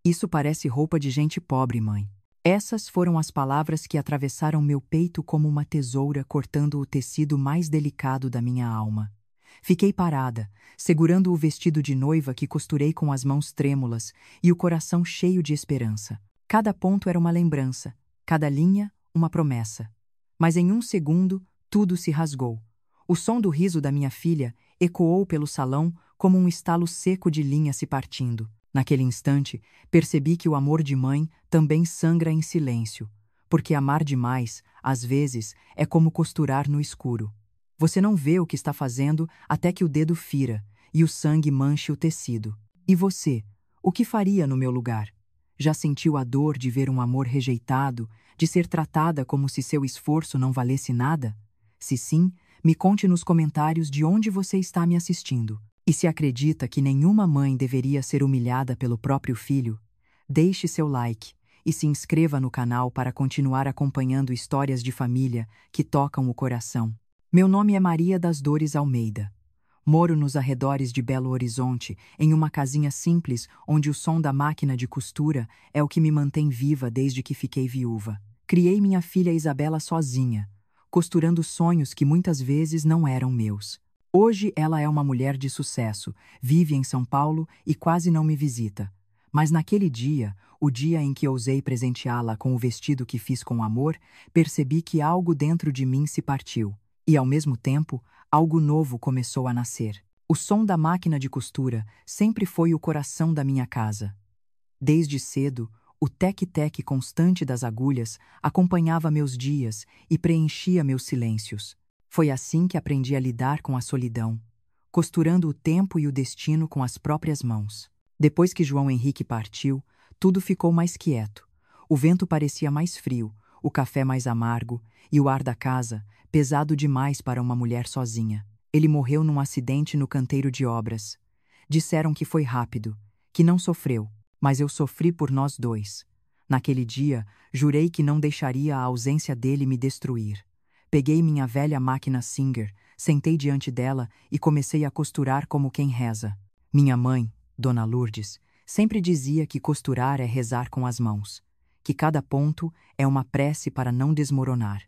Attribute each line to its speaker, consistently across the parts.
Speaker 1: Isso parece roupa de gente pobre, mãe. Essas foram as palavras que atravessaram meu peito como uma tesoura cortando o tecido mais delicado da minha alma. Fiquei parada, segurando o vestido de noiva que costurei com as mãos trêmulas e o coração cheio de esperança. Cada ponto era uma lembrança, cada linha, uma promessa. Mas em um segundo, tudo se rasgou. O som do riso da minha filha ecoou pelo salão como um estalo seco de linha se partindo. Naquele instante, percebi que o amor de mãe também sangra em silêncio, porque amar demais, às vezes, é como costurar no escuro. Você não vê o que está fazendo até que o dedo fira e o sangue manche o tecido. E você, o que faria no meu lugar? Já sentiu a dor de ver um amor rejeitado, de ser tratada como se seu esforço não valesse nada? Se sim, me conte nos comentários de onde você está me assistindo. E se acredita que nenhuma mãe deveria ser humilhada pelo próprio filho, deixe seu like e se inscreva no canal para continuar acompanhando histórias de família que tocam o coração. Meu nome é Maria das Dores Almeida. Moro nos arredores de Belo Horizonte, em uma casinha simples onde o som da máquina de costura é o que me mantém viva desde que fiquei viúva. Criei minha filha Isabela sozinha, costurando sonhos que muitas vezes não eram meus. Hoje ela é uma mulher de sucesso, vive em São Paulo e quase não me visita. Mas naquele dia, o dia em que ousei presenteá-la com o vestido que fiz com amor, percebi que algo dentro de mim se partiu. E, ao mesmo tempo, algo novo começou a nascer. O som da máquina de costura sempre foi o coração da minha casa. Desde cedo, o tec-tec constante das agulhas acompanhava meus dias e preenchia meus silêncios. Foi assim que aprendi a lidar com a solidão, costurando o tempo e o destino com as próprias mãos. Depois que João Henrique partiu, tudo ficou mais quieto. O vento parecia mais frio, o café mais amargo e o ar da casa pesado demais para uma mulher sozinha. Ele morreu num acidente no canteiro de obras. Disseram que foi rápido, que não sofreu, mas eu sofri por nós dois. Naquele dia, jurei que não deixaria a ausência dele me destruir. Peguei minha velha máquina Singer, sentei diante dela e comecei a costurar como quem reza. Minha mãe, Dona Lourdes, sempre dizia que costurar é rezar com as mãos, que cada ponto é uma prece para não desmoronar.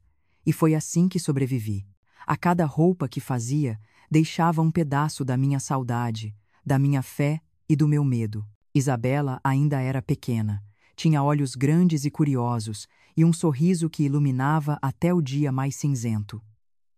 Speaker 1: E foi assim que sobrevivi. A cada roupa que fazia, deixava um pedaço da minha saudade, da minha fé e do meu medo. Isabela ainda era pequena. Tinha olhos grandes e curiosos, e um sorriso que iluminava até o dia mais cinzento.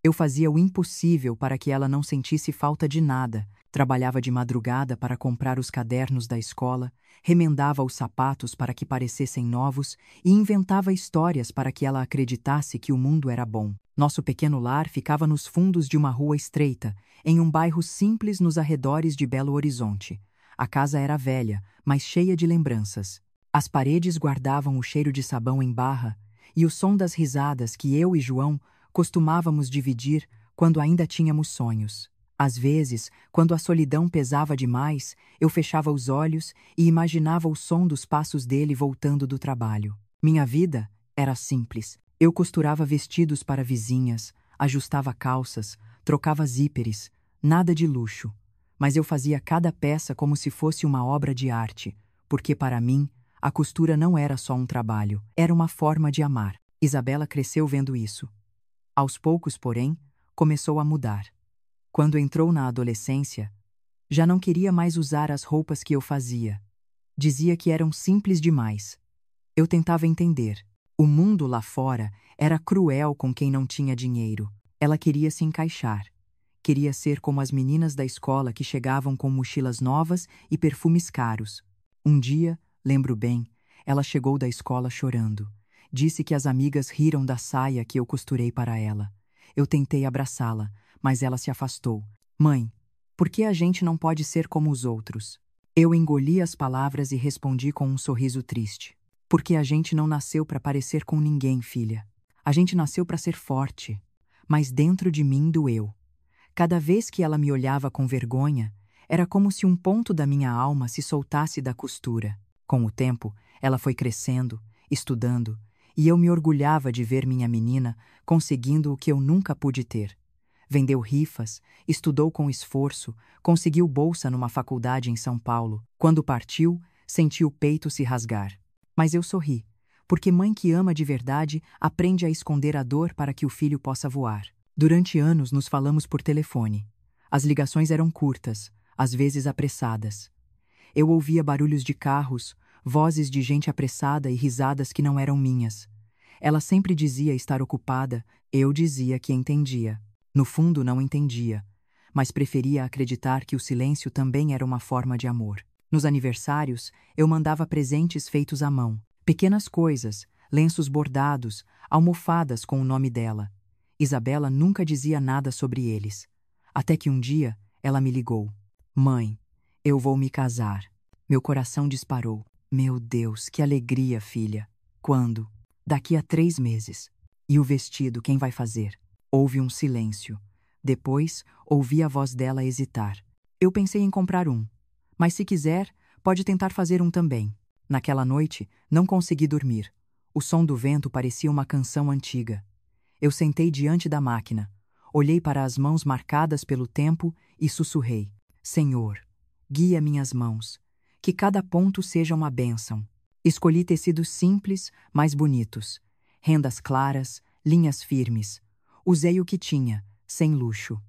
Speaker 1: Eu fazia o impossível para que ela não sentisse falta de nada, trabalhava de madrugada para comprar os cadernos da escola, remendava os sapatos para que parecessem novos e inventava histórias para que ela acreditasse que o mundo era bom. Nosso pequeno lar ficava nos fundos de uma rua estreita, em um bairro simples nos arredores de Belo Horizonte. A casa era velha, mas cheia de lembranças. As paredes guardavam o cheiro de sabão em barra e o som das risadas que eu e João costumávamos dividir quando ainda tínhamos sonhos. Às vezes, quando a solidão pesava demais, eu fechava os olhos e imaginava o som dos passos dele voltando do trabalho. Minha vida era simples. Eu costurava vestidos para vizinhas, ajustava calças, trocava zíperes, nada de luxo. Mas eu fazia cada peça como se fosse uma obra de arte, porque para mim, a costura não era só um trabalho, era uma forma de amar. Isabela cresceu vendo isso. Aos poucos, porém, começou a mudar. Quando entrou na adolescência, já não queria mais usar as roupas que eu fazia. Dizia que eram simples demais. Eu tentava entender. O mundo lá fora era cruel com quem não tinha dinheiro. Ela queria se encaixar. Queria ser como as meninas da escola que chegavam com mochilas novas e perfumes caros. Um dia, lembro bem, ela chegou da escola chorando. Disse que as amigas riram da saia que eu costurei para ela. Eu tentei abraçá-la, mas ela se afastou. Mãe, por que a gente não pode ser como os outros? Eu engoli as palavras e respondi com um sorriso triste. Porque a gente não nasceu para parecer com ninguém, filha. A gente nasceu para ser forte. Mas dentro de mim doeu. Cada vez que ela me olhava com vergonha, era como se um ponto da minha alma se soltasse da costura. Com o tempo, ela foi crescendo, estudando, e eu me orgulhava de ver minha menina conseguindo o que eu nunca pude ter. Vendeu rifas, estudou com esforço, conseguiu bolsa numa faculdade em São Paulo. Quando partiu, Senti o peito se rasgar. Mas eu sorri, porque mãe que ama de verdade aprende a esconder a dor para que o filho possa voar. Durante anos nos falamos por telefone. As ligações eram curtas, às vezes apressadas. Eu ouvia barulhos de carros, vozes de gente apressada e risadas que não eram minhas. Ela sempre dizia estar ocupada, eu dizia que entendia. No fundo, não entendia, mas preferia acreditar que o silêncio também era uma forma de amor. Nos aniversários, eu mandava presentes feitos à mão. Pequenas coisas, lenços bordados, almofadas com o nome dela. Isabela nunca dizia nada sobre eles. Até que um dia, ela me ligou. Mãe, eu vou me casar. Meu coração disparou. Meu Deus, que alegria, filha. Quando? Daqui a 3 meses. E o vestido, quem vai fazer? Houve um silêncio. Depois, ouvi a voz dela hesitar. Eu pensei em comprar um. Mas se quiser, pode tentar fazer um também. Naquela noite, não consegui dormir. O som do vento parecia uma canção antiga. Eu sentei diante da máquina. Olhei para as mãos marcadas pelo tempo e sussurrei. Senhor, guia minhas mãos. Que cada ponto seja uma bênção. Escolhi tecidos simples, mas bonitos. Rendas claras, linhas firmes. Usei o que tinha, sem luxo.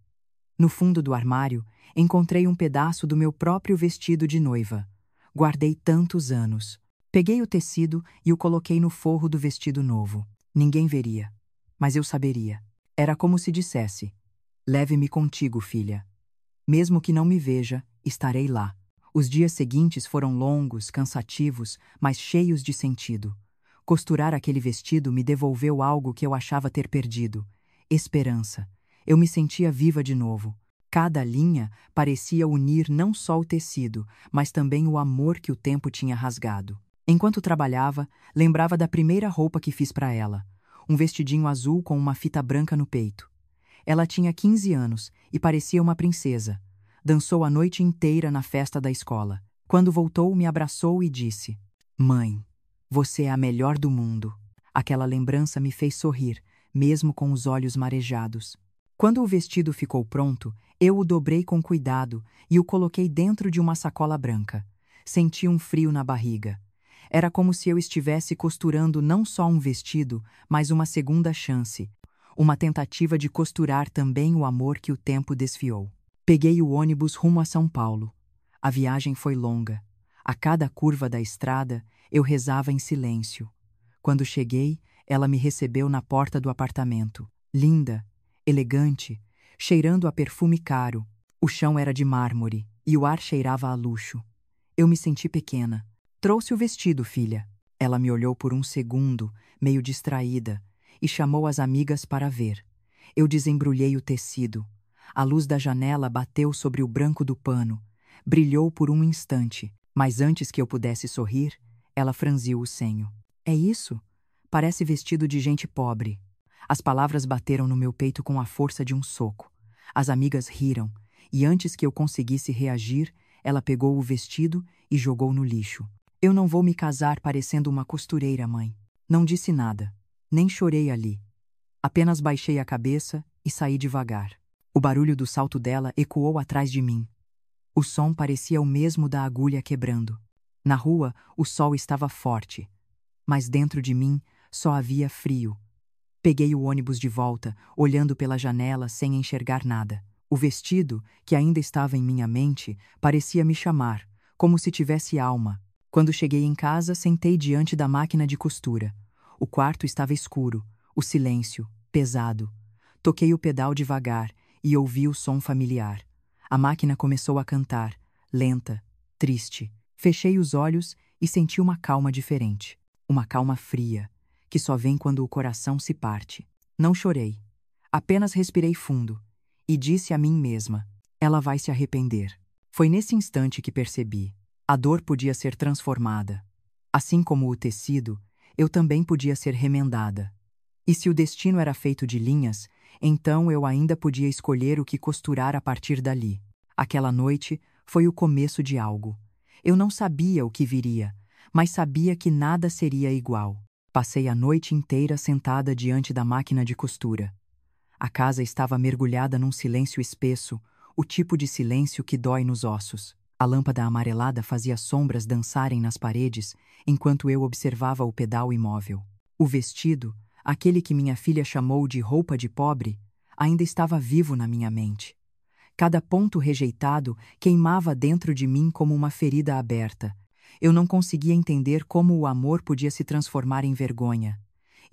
Speaker 1: No fundo do armário, encontrei um pedaço do meu próprio vestido de noiva. Guardei tantos anos. Peguei o tecido e o coloquei no forro do vestido novo. Ninguém veria, mas eu saberia. Era como se dissesse: leve-me contigo, filha. Mesmo que não me veja, estarei lá. Os dias seguintes foram longos, cansativos, mas cheios de sentido. Costurar aquele vestido me devolveu algo que eu achava ter perdido: esperança. Eu me sentia viva de novo. Cada linha parecia unir não só o tecido, mas também o amor que o tempo tinha rasgado. Enquanto trabalhava, lembrava da primeira roupa que fiz para ela, um vestidinho azul com uma fita branca no peito. Ela tinha 15 anos e parecia uma princesa. Dançou a noite inteira na festa da escola. Quando voltou, me abraçou e disse: Mãe, você é a melhor do mundo. Aquela lembrança me fez sorrir, mesmo com os olhos marejados. Quando o vestido ficou pronto, eu o dobrei com cuidado e o coloquei dentro de uma sacola branca. Senti um frio na barriga. Era como se eu estivesse costurando não só um vestido, mas uma segunda chance. Uma tentativa de costurar também o amor que o tempo desfiou. Peguei o ônibus rumo a São Paulo. A viagem foi longa. A cada curva da estrada, eu rezava em silêncio. Quando cheguei, ela me recebeu na porta do apartamento. Linda, elegante, cheirando a perfume caro. O chão era de mármore e o ar cheirava a luxo. Eu me senti pequena. Trouxe o vestido, filha. Ela me olhou por um segundo, meio distraída, e chamou as amigas para ver. Eu desembrulhei o tecido. A luz da janela bateu sobre o branco do pano. Brilhou por um instante, mas antes que eu pudesse sorrir, ela franziu o senho. É isso? Parece vestido de gente pobre. As palavras bateram no meu peito com a força de um soco. As amigas riram, e antes que eu conseguisse reagir, ela pegou o vestido e jogou no lixo. Eu não vou me casar parecendo uma costureira, mãe. Não disse nada. Nem chorei ali. Apenas baixei a cabeça e saí devagar. O barulho do salto dela ecoou atrás de mim. O som parecia o mesmo da agulha quebrando. Na rua, o sol estava forte, mas dentro de mim só havia frio. Peguei o ônibus de volta, olhando pela janela sem enxergar nada. O vestido, que ainda estava em minha mente, parecia me chamar, como se tivesse alma. Quando cheguei em casa, sentei diante da máquina de costura. O quarto estava escuro, o silêncio, pesado. Toquei o pedal devagar e ouvi o som familiar. A máquina começou a cantar, lenta, triste. Fechei os olhos e senti uma calma diferente. Uma calma fria, que só vem quando o coração se parte. Não chorei. Apenas respirei fundo e disse a mim mesma: ela vai se arrepender. Foi nesse instante que percebi. A dor podia ser transformada. Assim como o tecido, eu também podia ser remendada. E se o destino era feito de linhas, então eu ainda podia escolher o que costurar a partir dali. Aquela noite foi o começo de algo. Eu não sabia o que viria, mas sabia que nada seria igual. Passei a noite inteira sentada diante da máquina de costura. A casa estava mergulhada num silêncio espesso, o tipo de silêncio que dói nos ossos. A lâmpada amarelada fazia sombras dançarem nas paredes enquanto eu observava o pedal imóvel. O vestido, aquele que minha filha chamou de roupa de pobre, ainda estava vivo na minha mente. Cada ponto rejeitado queimava dentro de mim como uma ferida aberta. Eu não conseguia entender como o amor podia se transformar em vergonha.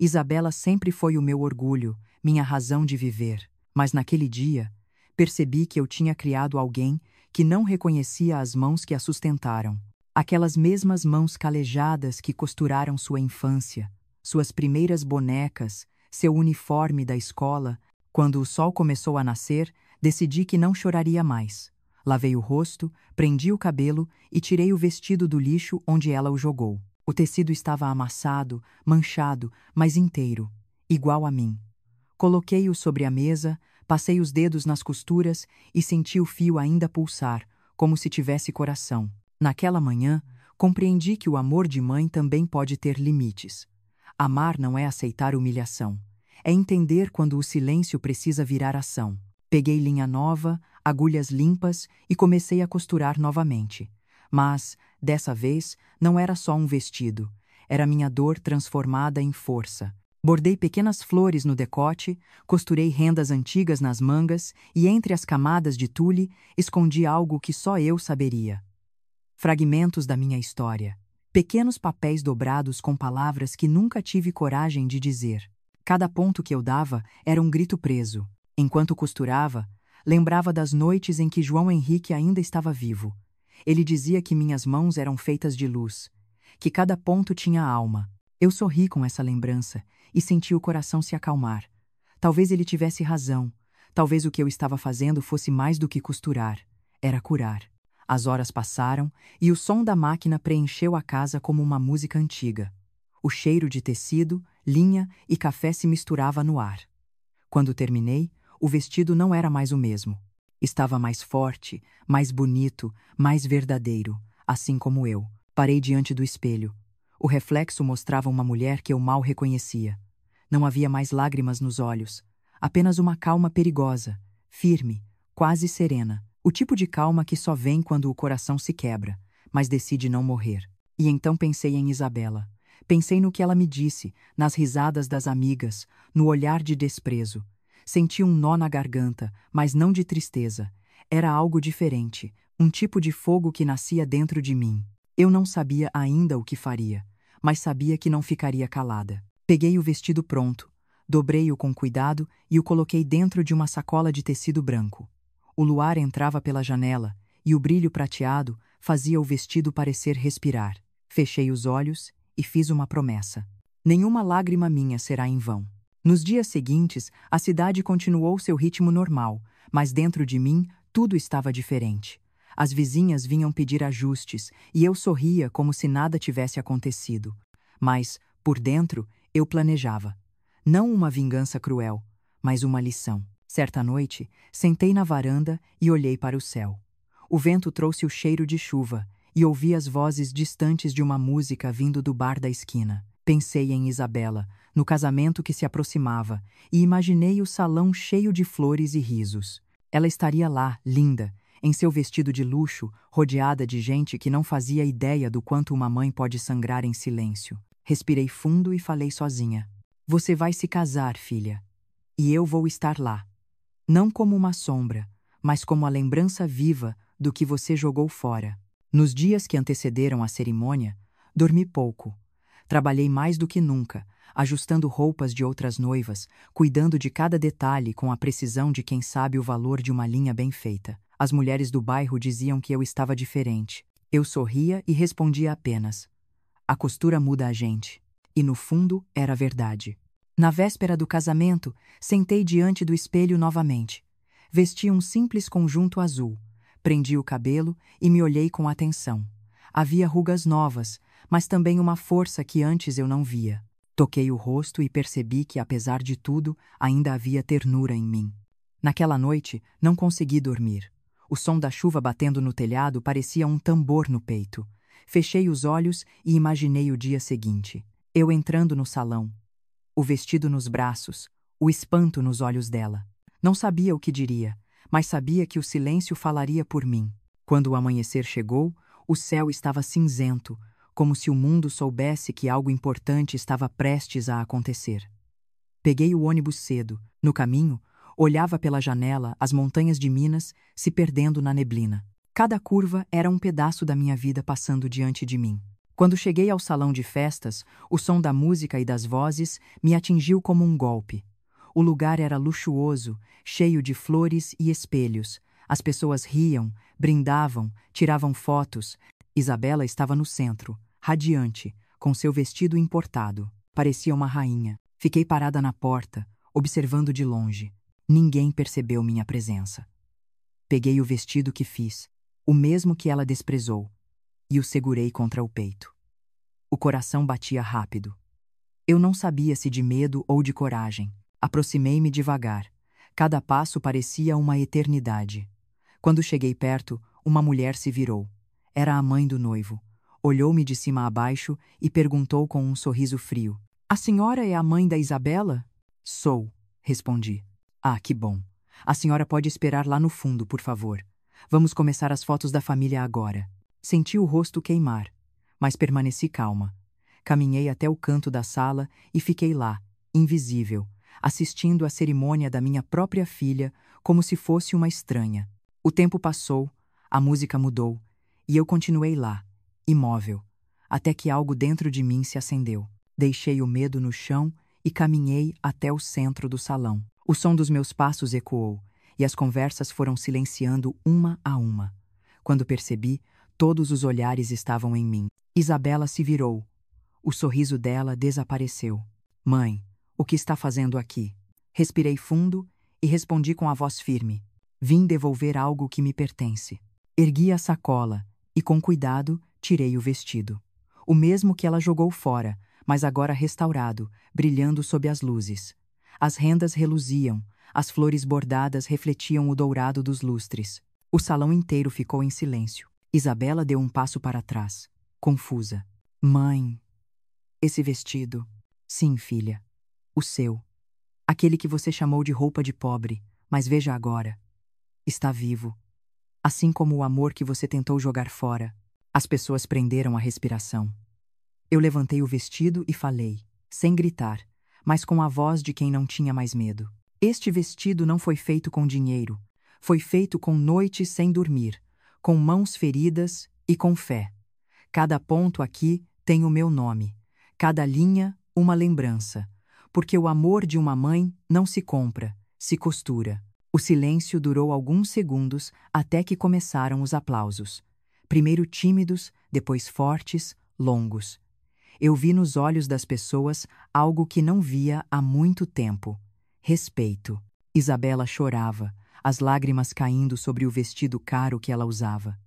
Speaker 1: Isabela sempre foi o meu orgulho, minha razão de viver. Mas naquele dia, percebi que eu tinha criado alguém que não reconhecia as mãos que a sustentaram. Aquelas mesmas mãos calejadas que costuraram sua infância, suas primeiras bonecas, seu uniforme da escola. Quando o sol começou a nascer, decidi que não choraria mais. Lavei o rosto, prendi o cabelo e tirei o vestido do lixo onde ela o jogou. O tecido estava amassado, manchado, mas inteiro, igual a mim. Coloquei-o sobre a mesa, passei os dedos nas costuras e senti o fio ainda pulsar, como se tivesse coração. Naquela manhã, compreendi que o amor de mãe também pode ter limites. Amar não é aceitar humilhação. É entender quando o silêncio precisa virar ação. Peguei linha nova, agulhas limpas e comecei a costurar novamente. Mas, dessa vez, não era só um vestido. Era minha dor transformada em força. Bordei pequenas flores no decote, costurei rendas antigas nas mangas e entre as camadas de tule escondi algo que só eu saberia. Fragmentos da minha história. Pequenos papéis dobrados com palavras que nunca tive coragem de dizer. Cada ponto que eu dava era um grito preso. Enquanto costurava, lembrava das noites em que João Henrique ainda estava vivo. Ele dizia que minhas mãos eram feitas de luz, que cada ponto tinha alma. Eu sorri com essa lembrança e senti o coração se acalmar. Talvez ele tivesse razão. Talvez o que eu estava fazendo fosse mais do que costurar. Era curar. As horas passaram e o som da máquina preencheu a casa como uma música antiga. O cheiro de tecido, linha e café se misturava no ar. Quando terminei, o vestido não era mais o mesmo. Estava mais forte, mais bonito, mais verdadeiro, assim como eu. Parei diante do espelho. O reflexo mostrava uma mulher que eu mal reconhecia. Não havia mais lágrimas nos olhos, apenas uma calma perigosa, firme, quase serena. O tipo de calma que só vem quando o coração se quebra, mas decide não morrer. E então pensei em Isabela. Pensei no que ela me disse, nas risadas das amigas, no olhar de desprezo. Senti um nó na garganta, mas não de tristeza. Era algo diferente, um tipo de fogo que nascia dentro de mim. Eu não sabia ainda o que faria, mas sabia que não ficaria calada. Peguei o vestido pronto, dobrei-o com cuidado e o coloquei dentro de uma sacola de tecido branco. O luar entrava pela janela e o brilho prateado fazia o vestido parecer respirar. Fechei os olhos e fiz uma promessa. Nenhuma lágrima minha será em vão. Nos dias seguintes, a cidade continuou seu ritmo normal, mas dentro de mim tudo estava diferente. As vizinhas vinham pedir ajustes e eu sorria como se nada tivesse acontecido. Mas, por dentro, eu planejava. Não uma vingança cruel, mas uma lição. Certa noite, sentei na varanda e olhei para o céu. O vento trouxe o cheiro de chuva e ouvi as vozes distantes de uma música vindo do bar da esquina. Pensei em Isabela, no casamento que se aproximava, e imaginei o salão cheio de flores e risos. Ela estaria lá, linda, em seu vestido de luxo, rodeada de gente que não fazia ideia do quanto uma mãe pode sangrar em silêncio. Respirei fundo e falei sozinha. Você vai se casar, filha. E eu vou estar lá. Não como uma sombra, mas como a lembrança viva do que você jogou fora. Nos dias que antecederam a cerimônia, dormi pouco. Trabalhei mais do que nunca, ajustando roupas de outras noivas, cuidando de cada detalhe com a precisão de quem sabe o valor de uma linha bem feita. As mulheres do bairro diziam que eu estava diferente. Eu sorria e respondia apenas: a costura muda a gente. E no fundo, era verdade. Na véspera do casamento, sentei diante do espelho novamente. Vesti um simples conjunto azul. Prendi o cabelo e me olhei com atenção. Havia rugas novas, mas também uma força que antes eu não via. Toquei o rosto e percebi que, apesar de tudo, ainda havia ternura em mim. Naquela noite, não consegui dormir. O som da chuva batendo no telhado parecia um tambor no peito. Fechei os olhos e imaginei o dia seguinte. Eu entrando no salão. O vestido nos braços, o espanto nos olhos dela. Não sabia o que diria, mas sabia que o silêncio falaria por mim. Quando o amanhecer chegou, o céu estava cinzento, como se o mundo soubesse que algo importante estava prestes a acontecer. Peguei o ônibus cedo. No caminho, olhava pela janela as montanhas de Minas se perdendo na neblina. Cada curva era um pedaço da minha vida passando diante de mim. Quando cheguei ao salão de festas, o som da música e das vozes me atingiu como um golpe. O lugar era luxuoso, cheio de flores e espelhos. As pessoas riam, brindavam, tiravam fotos. Isabela estava no centro, radiante, com seu vestido importado. Parecia uma rainha. Fiquei parada na porta, observando de longe. Ninguém percebeu minha presença. Peguei o vestido que fiz, o mesmo que ela desprezou, e o segurei contra o peito. O coração batia rápido. Eu não sabia se de medo ou de coragem. Aproximei-me devagar. Cada passo parecia uma eternidade. Quando cheguei perto, uma mulher se virou. Era a mãe do noivo. Olhou-me de cima a baixo e perguntou com um sorriso frio: "A senhora é a mãe da Isabela?" "Sou", respondi. "Ah, que bom. A senhora pode esperar lá no fundo, por favor. Vamos começar as fotos da família agora." Senti o rosto queimar, mas permaneci calma. Caminhei até o canto da sala e fiquei lá, invisível, assistindo à cerimônia da minha própria filha como se fosse uma estranha. O tempo passou, a música mudou, e eu continuei lá, imóvel, até que algo dentro de mim se acendeu. Deixei o medo no chão e caminhei até o centro do salão. O som dos meus passos ecoou, e as conversas foram silenciando uma a uma. Quando percebi, todos os olhares estavam em mim. Isabela se virou. O sorriso dela desapareceu. "Mãe, o que está fazendo aqui?" Respirei fundo e respondi com a voz firme: "Vim devolver algo que me pertence." Ergui a sacola e, com cuidado, tirei o vestido. O mesmo que ela jogou fora, mas agora restaurado, brilhando sob as luzes. As rendas reluziam, as flores bordadas refletiam o dourado dos lustres. O salão inteiro ficou em silêncio. Isabela deu um passo para trás, confusa. "Mãe, esse vestido..." "Sim, filha. O seu. Aquele que você chamou de roupa de pobre, mas veja agora. Está vivo. Assim como o amor que você tentou jogar fora." As pessoas prenderam a respiração. Eu levantei o vestido e falei, sem gritar, mas com a voz de quem não tinha mais medo: "Este vestido não foi feito com dinheiro. Foi feito com noites sem dormir, com mãos feridas e com fé. Cada ponto aqui tem o meu nome. Cada linha, uma lembrança. Porque o amor de uma mãe não se compra, se costura." O silêncio durou alguns segundos até que começaram os aplausos. Primeiro tímidos, depois fortes, longos. Eu vi nos olhos das pessoas algo que não via há muito tempo: respeito. Isabela chorava, as lágrimas caindo sobre o vestido caro que ela usava.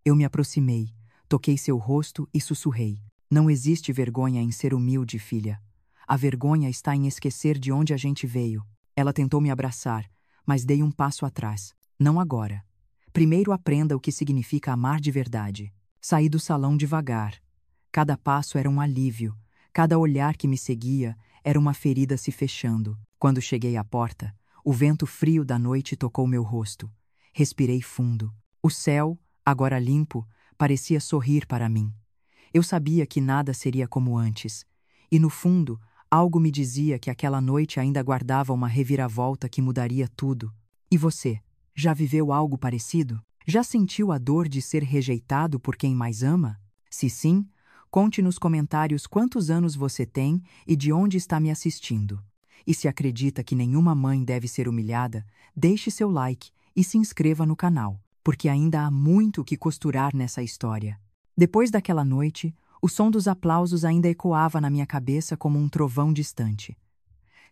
Speaker 1: Eu me aproximei, toquei seu rosto e sussurrei: "Não existe vergonha em ser humilde, filha. A vergonha está em esquecer de onde a gente veio." Ela tentou me abraçar, mas dei um passo atrás. "Não agora. Primeiro aprenda o que significa amar de verdade." Saí do salão devagar. Cada passo era um alívio. Cada olhar que me seguia era uma ferida se fechando. Quando cheguei à porta, o vento frio da noite tocou meu rosto. Respirei fundo. O céu, agora limpo, parecia sorrir para mim. Eu sabia que nada seria como antes. E no fundo, algo me dizia que aquela noite ainda guardava uma reviravolta que mudaria tudo. E você? Já viveu algo parecido? Já sentiu a dor de ser rejeitado por quem mais ama? Se sim, conte nos comentários quantos anos você tem e de onde está me assistindo. E se acredita que nenhuma mãe deve ser humilhada, deixe seu like e se inscreva no canal, porque ainda há muito que costurar nessa história. Depois daquela noite, o som dos aplausos ainda ecoava na minha cabeça como um trovão distante.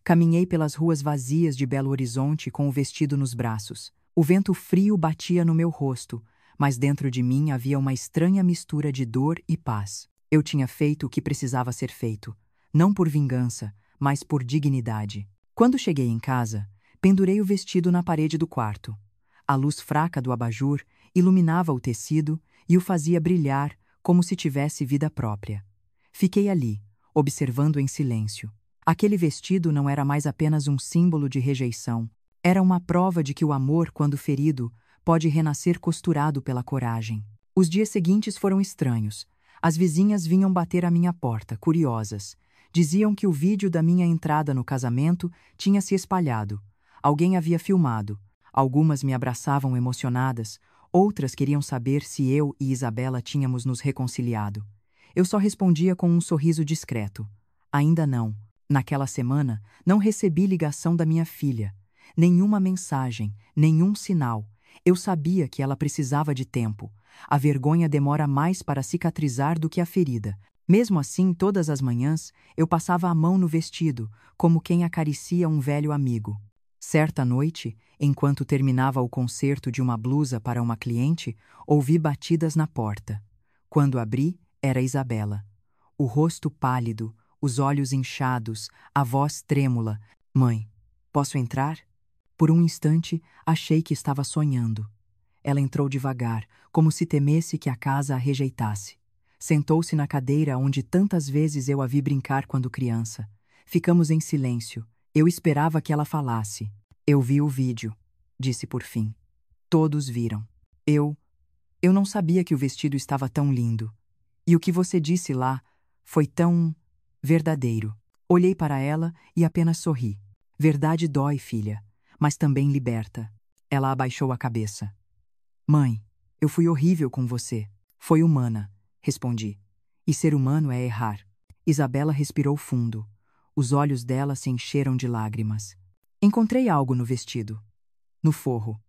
Speaker 1: Caminhei pelas ruas vazias de Belo Horizonte com o vestido nos braços. O vento frio batia no meu rosto, mas dentro de mim havia uma estranha mistura de dor e paz. Eu tinha feito o que precisava ser feito, não por vingança, mas por dignidade. Quando cheguei em casa, pendurei o vestido na parede do quarto. A luz fraca do abajur iluminava o tecido e o fazia brilhar como se tivesse vida própria. Fiquei ali, observando em silêncio. Aquele vestido não era mais apenas um símbolo de rejeição. Era uma prova de que o amor, quando ferido, pode renascer costurado pela coragem. Os dias seguintes foram estranhos. As vizinhas vinham bater à minha porta, curiosas. Diziam que o vídeo da minha entrada no casamento tinha se espalhado. Alguém havia filmado. Algumas me abraçavam emocionadas, outras queriam saber se eu e Isabela tínhamos nos reconciliado. Eu só respondia com um sorriso discreto. Ainda não. Naquela semana, não recebi ligação da minha filha. Nenhuma mensagem, nenhum sinal. Eu sabia que ela precisava de tempo. A vergonha demora mais para cicatrizar do que a ferida. Mesmo assim, todas as manhãs, eu passava a mão no vestido, como quem acaricia um velho amigo. Certa noite, enquanto terminava o conserto de uma blusa para uma cliente, ouvi batidas na porta. Quando abri, era Isabela. O rosto pálido, os olhos inchados, a voz trêmula. Mãe, posso entrar? Por um instante, achei que estava sonhando. Ela entrou devagar, como se temesse que a casa a rejeitasse. Sentou-se na cadeira onde tantas vezes eu a vi brincar quando criança. Ficamos em silêncio. Eu esperava que ela falasse. Eu vi o vídeo, disse por fim. Todos viram. Eu não sabia que o vestido estava tão lindo. E o que você disse lá foi tão verdadeiro. Olhei para ela e apenas sorri. Verdade dói, filha, mas também liberta. Ela abaixou a cabeça. Mãe, eu fui horrível com você. Foi humana, respondi. E ser humano é errar. Isabela respirou fundo. Os olhos dela se encheram de lágrimas. Encontrei algo no vestido. No forro.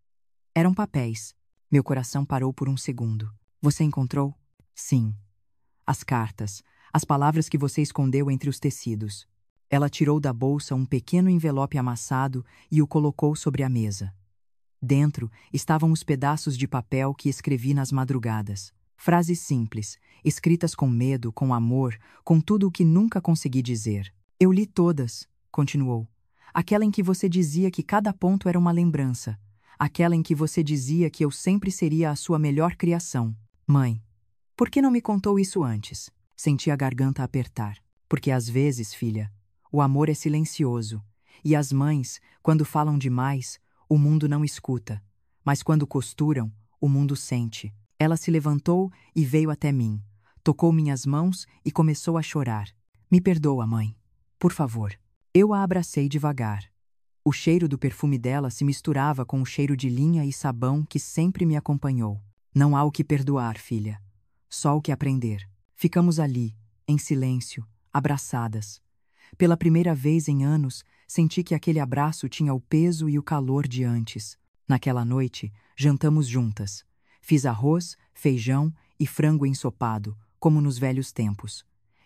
Speaker 1: Eram papéis. Meu coração parou por um segundo. Você encontrou? Sim. As cartas, as palavras que você escondeu entre os tecidos. Ela tirou da bolsa um pequeno envelope amassado e o colocou sobre a mesa. Dentro estavam os pedaços de papel que escrevi nas madrugadas. Frases simples, escritas com medo, com amor, com tudo o que nunca consegui dizer. Eu li todas, continuou. Aquela em que você dizia que cada ponto era uma lembrança. Aquela em que você dizia que eu sempre seria a sua melhor criação. Mãe, por que não me contou isso antes? Senti a garganta apertar. Porque às vezes, filha, o amor é silencioso. E as mães, quando falam demais, o mundo não escuta. Mas quando costuram, o mundo sente. Ela se levantou e veio até mim. Tocou minhas mãos e começou a chorar. Me perdoa, mãe. Por favor. Eu a abracei devagar. O cheiro do perfume dela se misturava com o cheiro de linha e sabão que sempre me acompanhou. Não há o que perdoar, filha. Só o que aprender. Ficamos ali, em silêncio, abraçadas. Pela primeira vez em anos, senti que aquele abraço tinha o peso e o calor de antes. Naquela noite, jantamos juntas. Fiz arroz, feijão e frango ensopado, como nos velhos tempos.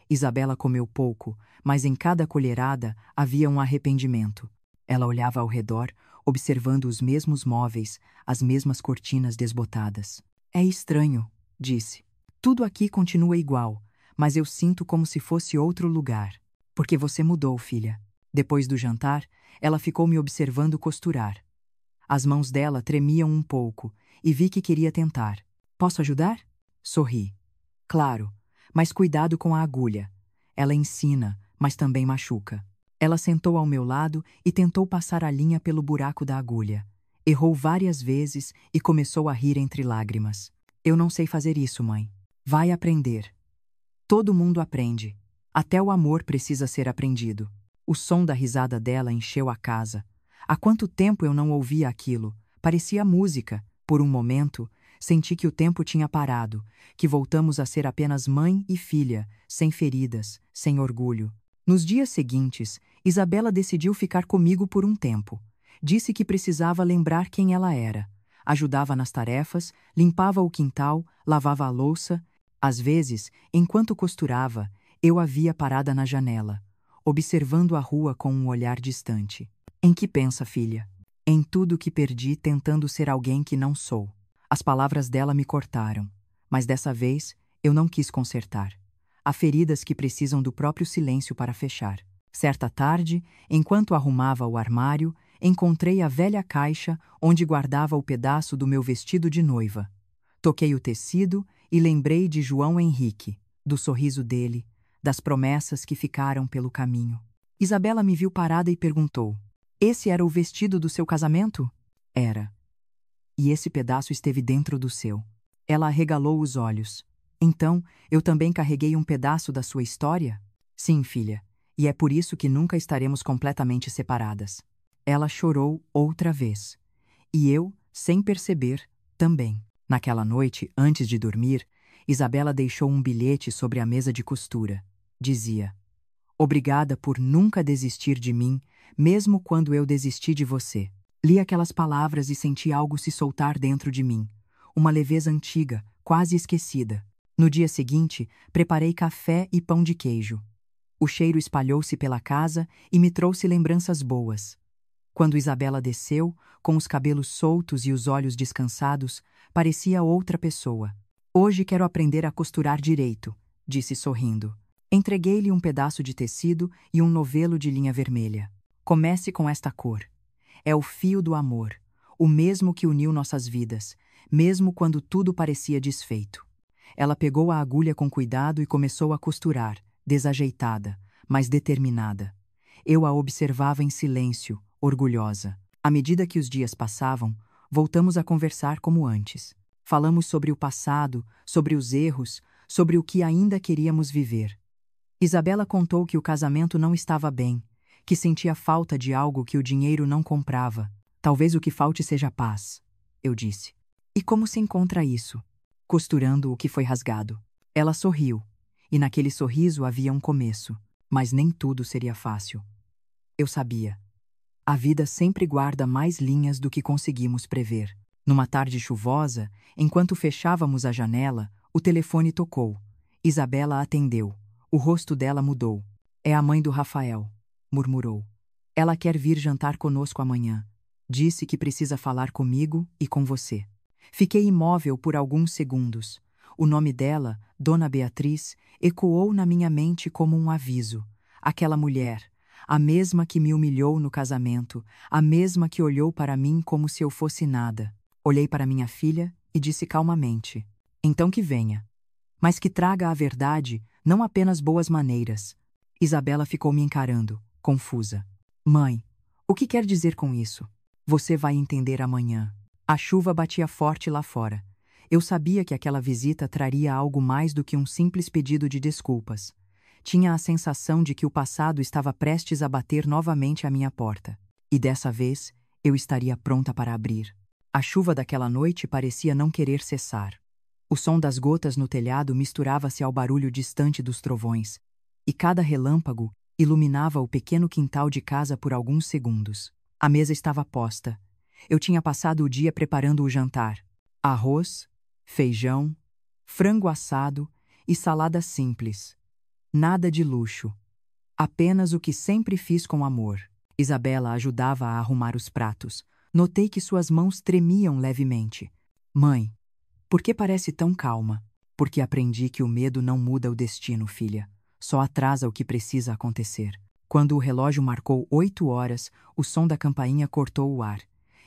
Speaker 1: Isabela comeu pouco, mas em cada colherada havia um arrependimento. Ela olhava ao redor, observando os mesmos móveis, as mesmas cortinas desbotadas. É estranho, disse. Tudo aqui continua igual, mas eu sinto como se fosse outro lugar. Porque você mudou, filha. Depois do jantar, ela ficou me observando costurar. As mãos dela tremiam um pouco e vi que queria tentar. Posso ajudar? Sorri. Claro, mas cuidado com a agulha. Ela ensina, mas também machuca. Ela sentou ao meu lado e tentou passar a linha pelo buraco da agulha. Errou várias vezes e começou a rir entre lágrimas. Eu não sei fazer isso, mãe. Vai aprender. Todo mundo aprende. Até o amor precisa ser aprendido. O som da risada dela encheu a casa. Há quanto tempo eu não ouvia aquilo? Parecia música. Por um momento, senti que o tempo tinha parado, que voltamos a ser apenas mãe e filha, sem feridas, sem orgulho. Nos dias seguintes, Isabela decidiu ficar comigo por um tempo. Disse que precisava lembrar quem ela era. Ajudava nas tarefas, limpava o quintal, lavava a louça. Às vezes, enquanto costurava, eu a via parada na janela, observando a rua com um olhar distante. Em que pensa, filha? Em tudo que perdi tentando ser alguém que não sou. As palavras dela me cortaram, mas dessa vez eu não quis consertar. Há feridas que precisam do próprio silêncio para fechar. Certa tarde, enquanto arrumava o armário, encontrei a velha caixa onde guardava o pedaço do meu vestido de noiva. Toquei o tecido e lembrei de João Henrique, do sorriso dele, das promessas que ficaram pelo caminho. Isabela me viu parada e perguntou: Esse era o vestido do seu casamento? Era. e esse pedaço esteve dentro do seu. Ela arregalou os olhos. Então, eu também carreguei um pedaço da sua história? Sim, filha, e é por isso que nunca estaremos completamente separadas. Ela chorou outra vez. E eu, sem perceber, também. Naquela noite, antes de dormir, Isabela deixou um bilhete sobre a mesa de costura. Dizia: Obrigada por nunca desistir de mim, mesmo quando eu desisti de você. Li aquelas palavras e senti algo se soltar dentro de mim. Uma leveza antiga, quase esquecida. No dia seguinte, preparei café e pão de queijo. O cheiro espalhou-se pela casa e me trouxe lembranças boas. Quando Isabela desceu, com os cabelos soltos e os olhos descansados, parecia outra pessoa. Hoje quero aprender a costurar direito, disse sorrindo. Entreguei-lhe um pedaço de tecido e um novelo de linha vermelha. Comece com esta cor. É o fio do amor, o mesmo que uniu nossas vidas, mesmo quando tudo parecia desfeito. Ela pegou a agulha com cuidado e começou a costurar, desajeitada, mas determinada. Eu a observava em silêncio, orgulhosa. À medida que os dias passavam, voltamos a conversar como antes. Falamos sobre o passado, sobre os erros, sobre o que ainda queríamos viver. Isabela contou que o casamento não estava bem, que sentia falta de algo que o dinheiro não comprava. Talvez o que falte seja paz, eu disse. E como se encontra isso? Costurando o que foi rasgado. Ela sorriu, e naquele sorriso havia um começo, mas nem tudo seria fácil. Eu sabia. A vida sempre guarda mais linhas do que conseguimos prever. Numa tarde chuvosa, enquanto fechávamos a janela, o telefone tocou. Isabela atendeu. O rosto dela mudou. É a mãe do Rafael, murmurou. Ela quer vir jantar conosco amanhã. Disse que precisa falar comigo e com você. Fiquei imóvel por alguns segundos. O nome dela, Dona Beatriz, ecoou na minha mente como um aviso. Aquela mulher, a mesma que me humilhou no casamento, a mesma que olhou para mim como se eu fosse nada. Olhei para minha filha e disse calmamente: Então que venha. Mas que traga a verdade, não apenas boas maneiras. Isabela ficou me encarando, confusa. Mãe, o que quer dizer com isso? Você vai entender amanhã. A chuva batia forte lá fora. Eu sabia que aquela visita traria algo mais do que um simples pedido de desculpas. Tinha a sensação de que o passado estava prestes a bater novamente à minha porta. E dessa vez, eu estaria pronta para abrir. A chuva daquela noite parecia não querer cessar. O som das gotas no telhado misturava-se ao barulho distante dos trovões, e cada relâmpago iluminava o pequeno quintal de casa por alguns segundos. A mesa estava posta. Eu tinha passado o dia preparando o jantar. Arroz, feijão, frango assado e salada simples. Nada de luxo. Apenas o que sempre fiz com amor. Isabela ajudava a arrumar os pratos. Notei que suas mãos tremiam levemente. Mãe, por que parece tão calma? Porque aprendi que o medo não muda o destino, filha. Só atrasa o que precisa acontecer. Quando o relógio marcou 8 horas, o som da campainha cortou o ar.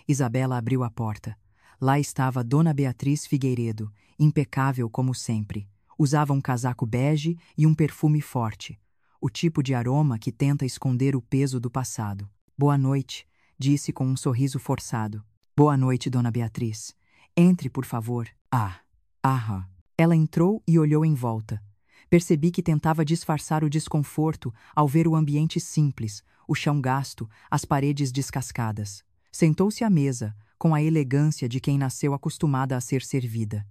Speaker 1: Isabela abriu a porta. Lá estava Dona Beatriz Figueiredo, impecável como sempre. Usava um casaco bege e um perfume forte. O tipo de aroma que tenta esconder o peso do passado. Boa noite, disse com um sorriso forçado. Boa noite, Dona Beatriz. Entre, por favor. Ah. Ela entrou e olhou em volta. Percebi que tentava disfarçar o desconforto ao ver o ambiente simples, o chão gasto, as paredes descascadas. Sentou-se à mesa, com a elegância de quem nasceu acostumada a ser servida.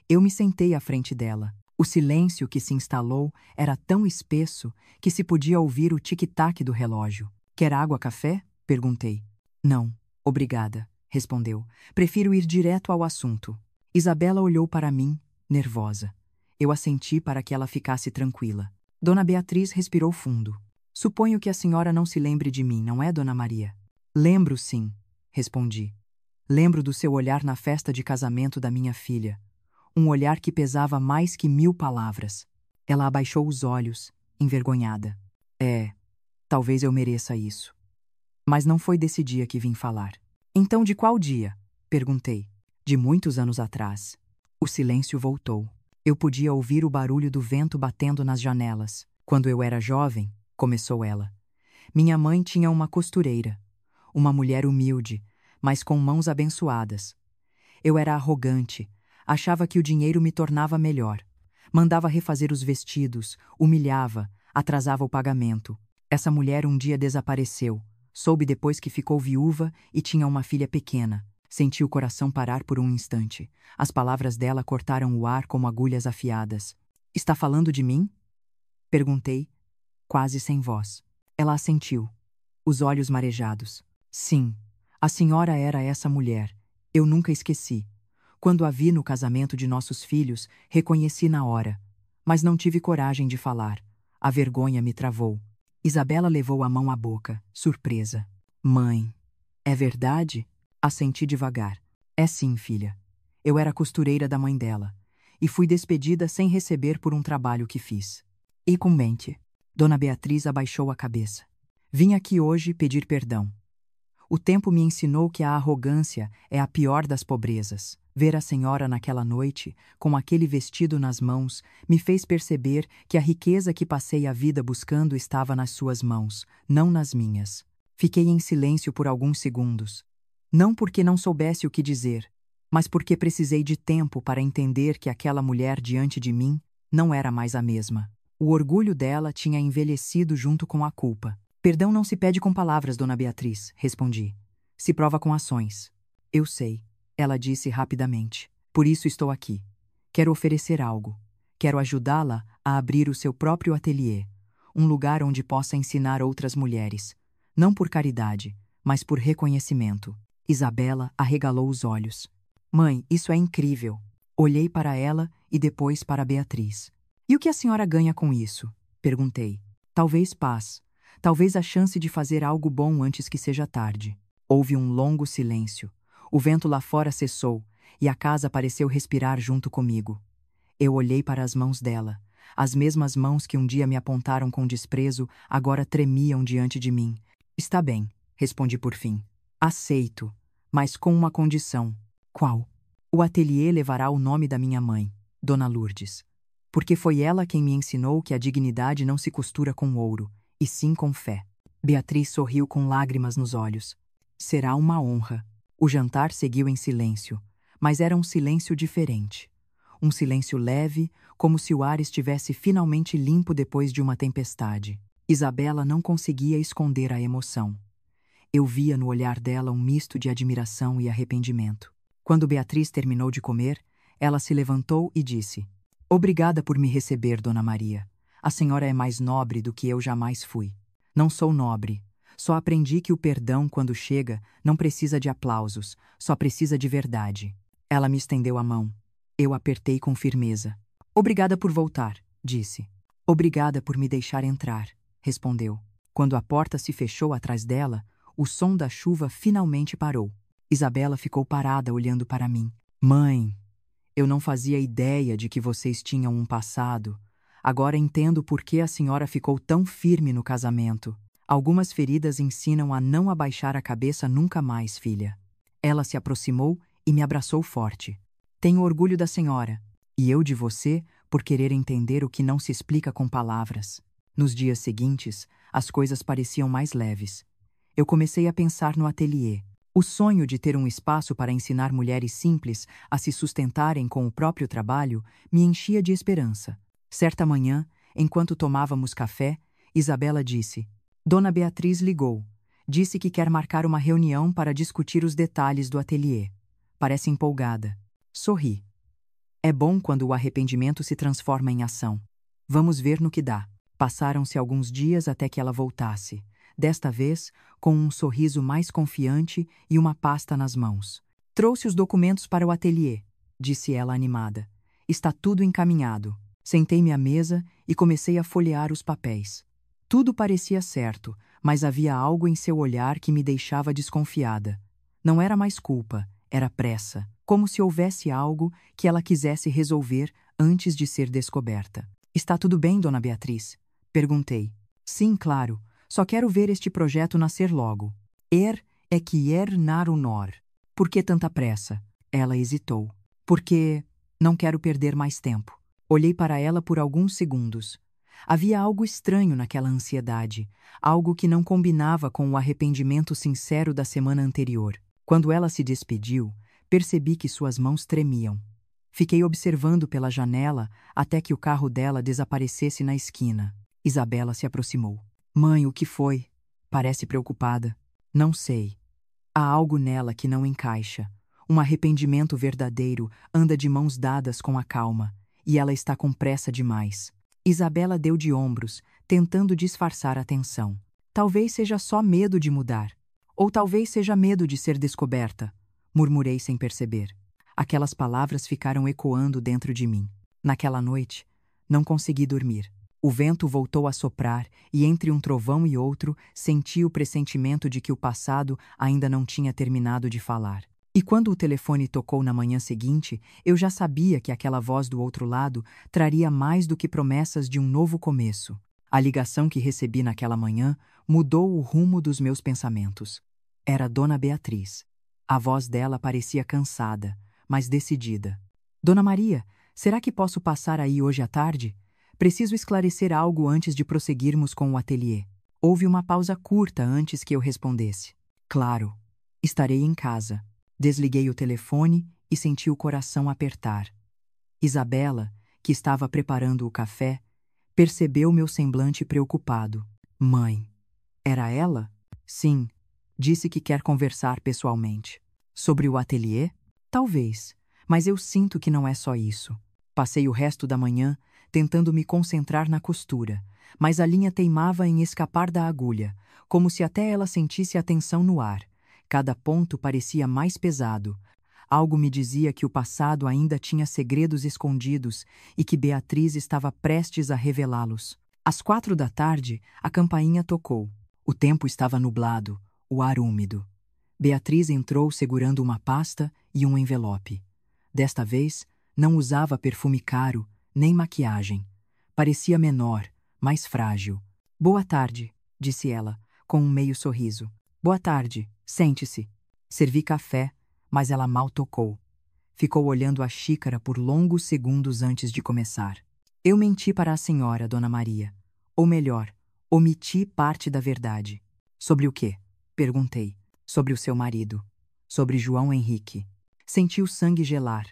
Speaker 1: Eu me sentei à frente dela. O silêncio que se instalou era tão espesso que se podia ouvir o tic-tac do relógio. Quer água, café? Perguntei. Não, obrigada, respondeu. Prefiro ir direto ao assunto. Isabela olhou para mim, nervosa. Eu assenti para que ela ficasse tranquila. Dona Beatriz respirou fundo. Suponho que a senhora não se lembre de mim, não é, Dona Maria? Lembro, sim, respondi. Lembro do seu olhar na festa de casamento da minha filha. Um olhar que pesava mais que 1000 palavras. Ela abaixou os olhos, envergonhada. Talvez eu mereça isso. Mas não foi desse dia que vim falar. Então de qual dia? Perguntei. De muitos anos atrás. O silêncio voltou. Eu podia ouvir o barulho do vento batendo nas janelas. Quando eu era jovem, começou ela. Minha mãe tinha uma costureira. Uma mulher humilde, mas com mãos abençoadas. Eu era arrogante, achava que o dinheiro me tornava melhor. Mandava refazer os vestidos, humilhava, atrasava o pagamento. Essa mulher um dia desapareceu. Soube depois que ficou viúva e tinha uma filha pequena. Senti o coração parar por um instante. As palavras dela cortaram o ar como agulhas afiadas. Está falando de mim? Perguntei, quase sem voz. Ela assentiu, os olhos marejados. Sim, a senhora era essa mulher. Eu nunca esqueci. Quando a vi no casamento de nossos filhos, reconheci na hora. Mas não tive coragem de falar. A vergonha me travou. Isabela levou a mão à boca, surpresa. Mãe, é verdade? Assenti devagar. É sim, filha. Eu era costureira da mãe dela. E fui despedida sem receber por um trabalho que fiz. E com mente. Dona Beatriz abaixou a cabeça. Vim aqui hoje pedir perdão. O tempo me ensinou que a arrogância é a pior das pobrezas. Ver a senhora naquela noite, com aquele vestido nas mãos, me fez perceber que a riqueza que passei a vida buscando estava nas suas mãos, não nas minhas. Fiquei em silêncio por alguns segundos. Não porque não soubesse o que dizer, mas porque precisei de tempo para entender que aquela mulher diante de mim não era mais a mesma. O orgulho dela tinha envelhecido junto com a culpa. Perdão não se pede com palavras, Dona Beatriz, respondi. Se prova com ações. Eu sei, ela disse rapidamente. Por isso estou aqui. Quero oferecer algo. Quero ajudá-la a abrir o seu próprio ateliê, um lugar onde possa ensinar outras mulheres. Não por caridade, mas por reconhecimento. Isabela arregalou os olhos. Mãe, isso é incrível. Olhei para ela e depois para Beatriz. E o que a senhora ganha com isso? Perguntei. Talvez paz. Talvez a chance de fazer algo bom antes que seja tarde. Houve um longo silêncio. O vento lá fora cessou e a casa pareceu respirar junto comigo. Eu olhei para as mãos dela. As mesmas mãos que um dia me apontaram com desprezo agora tremiam diante de mim. Está bem, respondi por fim. Aceito, mas com uma condição. Qual? O ateliê levará o nome da minha mãe, Dona Lourdes. Porque foi ela quem me ensinou que a dignidade não se costura com ouro, e sim com fé. Beatriz sorriu com lágrimas nos olhos. Será uma honra. O jantar seguiu em silêncio, mas era um silêncio diferente. Um silêncio leve, como se o ar estivesse finalmente limpo depois de uma tempestade. Isabela não conseguia esconder a emoção. Eu via no olhar dela um misto de admiração e arrependimento. Quando Beatriz terminou de comer, ela se levantou e disse: Obrigada por me receber, Dona Maria. A senhora é mais nobre do que eu jamais fui. Não sou nobre. Só aprendi que o perdão, quando chega, não precisa de aplausos, só precisa de verdade. Ela me estendeu a mão. Eu apertei com firmeza. Obrigada por voltar, disse. Obrigada por me deixar entrar, respondeu. Quando a porta se fechou atrás dela, o som da chuva finalmente parou. Isabela ficou parada olhando para mim. Mãe, eu não fazia ideia de que vocês tinham um passado. Agora entendo por que a senhora ficou tão firme no casamento. Algumas feridas ensinam a não abaixar a cabeça nunca mais, filha. Ela se aproximou e me abraçou forte. Tenho orgulho da senhora, e eu de você por querer entender o que não se explica com palavras. Nos dias seguintes, as coisas pareciam mais leves. Eu comecei a pensar no ateliê. O sonho de ter um espaço para ensinar mulheres simples a se sustentarem com o próprio trabalho me enchia de esperança. Certa manhã, enquanto tomávamos café, Isabela disse: Dona Beatriz ligou. Disse que quer marcar uma reunião para discutir os detalhes do ateliê. Parece empolgada. Sorri. É bom quando o arrependimento se transforma em ação. Vamos ver no que dá. Passaram-se alguns dias até que ela voltasse. Desta vez, com um sorriso mais confiante e uma pasta nas mãos. Trouxe os documentos para o ateliê, disse ela animada. Está tudo encaminhado. Sentei-me à mesa e comecei a folhear os papéis. Tudo parecia certo, mas havia algo em seu olhar que me deixava desconfiada. Não era mais culpa, era pressa, como se houvesse algo que ela quisesse resolver antes de ser descoberta. Está tudo bem, Dona Beatriz? Perguntei. Sim, claro. Só quero ver este projeto nascer logo. É que nar nor. Por que tanta pressa? Ela hesitou. Porque não quero perder mais tempo. Olhei para ela por alguns segundos. Havia algo estranho naquela ansiedade, algo que não combinava com o arrependimento sincero da semana anterior. Quando ela se despediu, Percebi que suas mãos tremiam. Fiquei observando pela janela até que o carro dela desaparecesse na esquina. Isabela se aproximou. Mãe, o que foi? Parece preocupada. Não sei. Há algo nela que não encaixa. Um arrependimento verdadeiro anda de mãos dadas com a calma, e ela está com pressa demais. Isabela deu de ombros, tentando disfarçar a tensão. Talvez seja só medo de mudar. Ou talvez seja medo de ser descoberta, murmurei sem perceber. Aquelas palavras ficaram ecoando dentro de mim. Naquela noite, não consegui dormir. O vento voltou a soprar e entre um trovão e outro senti o pressentimento de que o passado ainda não tinha terminado de falar. E quando o telefone tocou na manhã seguinte, eu já sabia que aquela voz do outro lado traria mais do que promessas de um novo começo. A ligação que recebi naquela manhã mudou o rumo dos meus pensamentos. Era Dona Beatriz. A voz dela parecia cansada, mas decidida. Dona Maria, será que posso passar aí hoje à tarde? Preciso esclarecer algo antes de prosseguirmos com o ateliê. Houve uma pausa curta antes que eu respondesse. Claro, estarei em casa. Desliguei o telefone e senti o coração apertar. Isabela, que estava preparando o café, percebeu meu semblante preocupado. Mãe, era ela? Sim, disse que quer conversar pessoalmente. Sobre o ateliê? Talvez, mas eu sinto que não é só isso. Passei o resto da manhã tentando me concentrar na costura, mas a linha teimava em escapar da agulha, como se até ela sentisse a tensão no ar. Cada ponto parecia mais pesado. Algo me dizia que o passado ainda tinha segredos escondidos e que Beatriz estava prestes a revelá-los. Às 4 da tarde, a campainha tocou. O tempo estava nublado, o ar úmido. Beatriz entrou segurando uma pasta e um envelope. Desta vez, não usava perfume caro, nem maquiagem. Parecia menor, mais frágil. Boa tarde, disse ela, com um meio sorriso. Boa tarde, sente-se. Servi café, mas ela mal tocou. Ficou olhando a xícara por longos segundos antes de começar. Eu menti para a senhora, Dona Maria. Ou melhor, omiti parte da verdade. Sobre o quê? Perguntei. Sobre o seu marido. Sobre João Henrique. Senti o sangue gelar.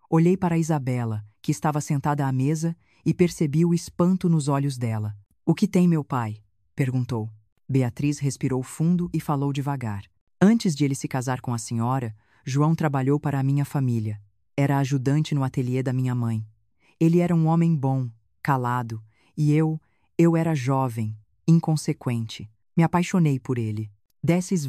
Speaker 1: Olhei para Isabela, que estava sentada à mesa, e percebi o espanto nos olhos dela. O que tem meu pai? Perguntou. Beatriz respirou fundo e falou devagar. Antes de ele se casar com a senhora, João trabalhou para a minha família. Era ajudante no ateliê da minha mãe. Ele era um homem bom, calado, e eu era jovem, inconsequente. Me apaixonei por ele. Desses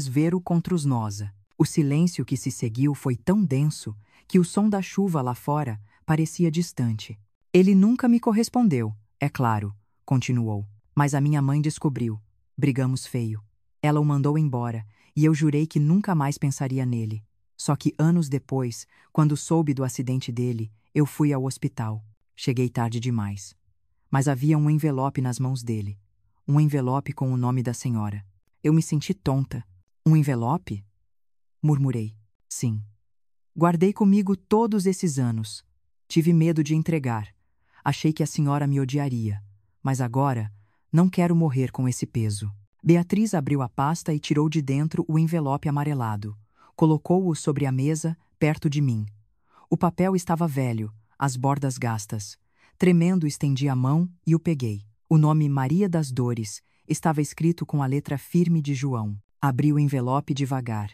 Speaker 1: vero contra os nosa. O silêncio que se seguiu foi tão denso que o som da chuva lá fora parecia distante. Ele nunca me correspondeu, é claro, continuou. Mas a minha mãe descobriu. Brigamos feio. Ela o mandou embora, e eu jurei que nunca mais pensaria nele. Só que anos depois, quando soube do acidente dele, eu fui ao hospital. Cheguei tarde demais. Mas havia um envelope nas mãos dele. Um envelope com o nome da senhora. Eu me senti tonta. Um envelope? Murmurei. Sim. Guardei comigo todos esses anos. Tive medo de entregar. Achei que a senhora me odiaria. Mas agora, não quero morrer com esse peso. Beatriz abriu a pasta e tirou de dentro o envelope amarelado. Colocou-o sobre a mesa, perto de mim. O papel estava velho, as bordas gastas. Tremendo, estendi a mão e o peguei. O nome Maria das Dores estava escrito com a letra firme de João. Abri o envelope devagar.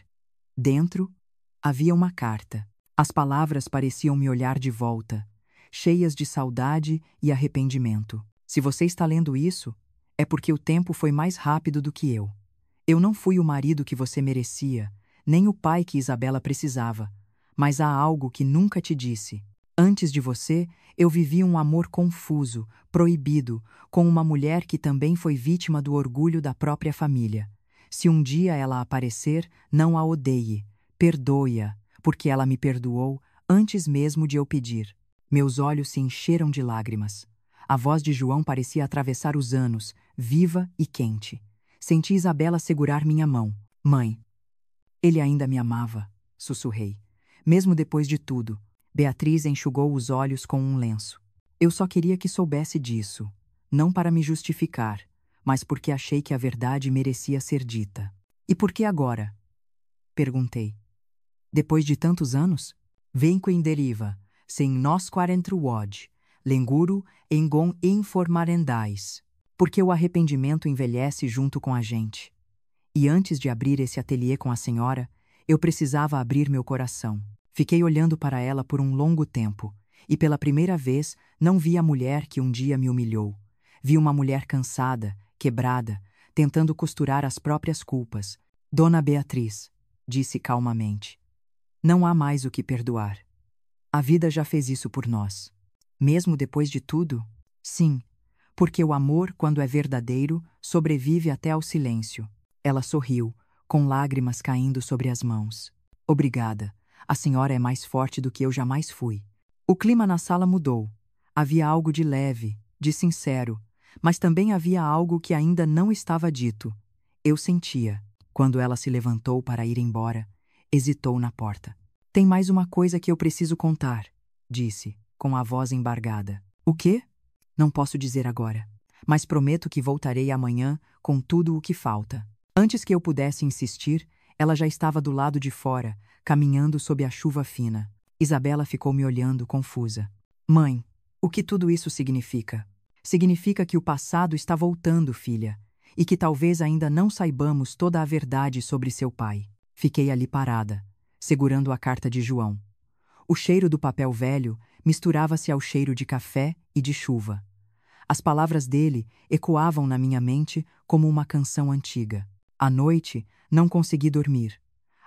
Speaker 1: Dentro, havia uma carta. As palavras pareciam me olhar de volta, cheias de saudade e arrependimento. Se você está lendo isso, é porque o tempo foi mais rápido do que eu. Eu não fui o marido que você merecia, nem o pai que Isabela precisava, mas há algo que nunca te disse. Antes de você, eu vivi um amor confuso, proibido, com uma mulher que também foi vítima do orgulho da própria família. Se um dia ela aparecer, não a odeie. Perdoe-a, porque ela me perdoou antes mesmo de eu pedir. Meus olhos se encheram de lágrimas. A voz de João parecia atravessar os anos, viva e quente. Senti Isabela segurar minha mão. Mãe. Ele ainda me amava, sussurrei. Mesmo depois de tudo. Beatriz enxugou os olhos com um lenço. Eu só queria que soubesse disso. Não para me justificar, mas porque achei que a verdade merecia ser dita. E por que agora? Perguntei. Depois de tantos anos? Venco em deriva, sem nós quarentruod, lenguro engon informarendais. Porque o arrependimento envelhece junto com a gente. E antes de abrir esse ateliê com a senhora, eu precisava abrir meu coração. Fiquei olhando para ela por um longo tempo, e pela primeira vez não vi a mulher que um dia me humilhou. Vi uma mulher cansada, quebrada, tentando costurar as próprias culpas. Dona Beatriz, disse calmamente, não há mais o que perdoar. A vida já fez isso por nós. Mesmo depois de tudo? Sim, porque o amor, quando é verdadeiro, sobrevive até ao silêncio. Ela sorriu, com lágrimas caindo sobre as mãos. Obrigada. A senhora é mais forte do que eu jamais fui. O clima na sala mudou. Havia algo de leve, de sincero, mas também havia algo que ainda não estava dito. Eu sentia. Quando ela se levantou para ir embora, hesitou na porta. Tem mais uma coisa que eu preciso contar, disse, com a voz embargada. O quê? Não posso dizer agora, mas prometo que voltarei amanhã com tudo o que falta. Antes que eu pudesse insistir, ela já estava do lado de fora, caminhando sob a chuva fina. Isabela ficou me olhando, confusa. Mãe, o que tudo isso significa? Significa que o passado está voltando, filha, e que talvez ainda não saibamos toda a verdade sobre seu pai. Fiquei ali parada, segurando a carta de João. O cheiro do papel velho misturava-se ao cheiro de café e de chuva. As palavras dele ecoavam na minha mente como uma canção antiga. À noite, não consegui dormir.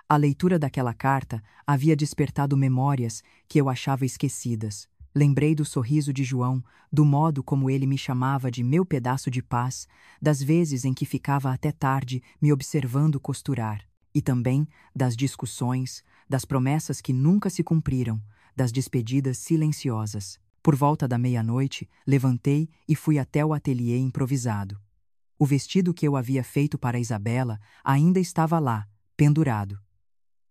Speaker 1: A leitura daquela carta havia despertado memórias que eu achava esquecidas. Lembrei do sorriso de João, do modo como ele me chamava de meu pedaço de paz, das vezes em que ficava até tarde me observando costurar, e também das discussões, das promessas que nunca se cumpriram, das despedidas silenciosas. Por volta da meia-noite, levantei e fui até o ateliê improvisado. O vestido que eu havia feito para Isabela ainda estava lá, pendurado.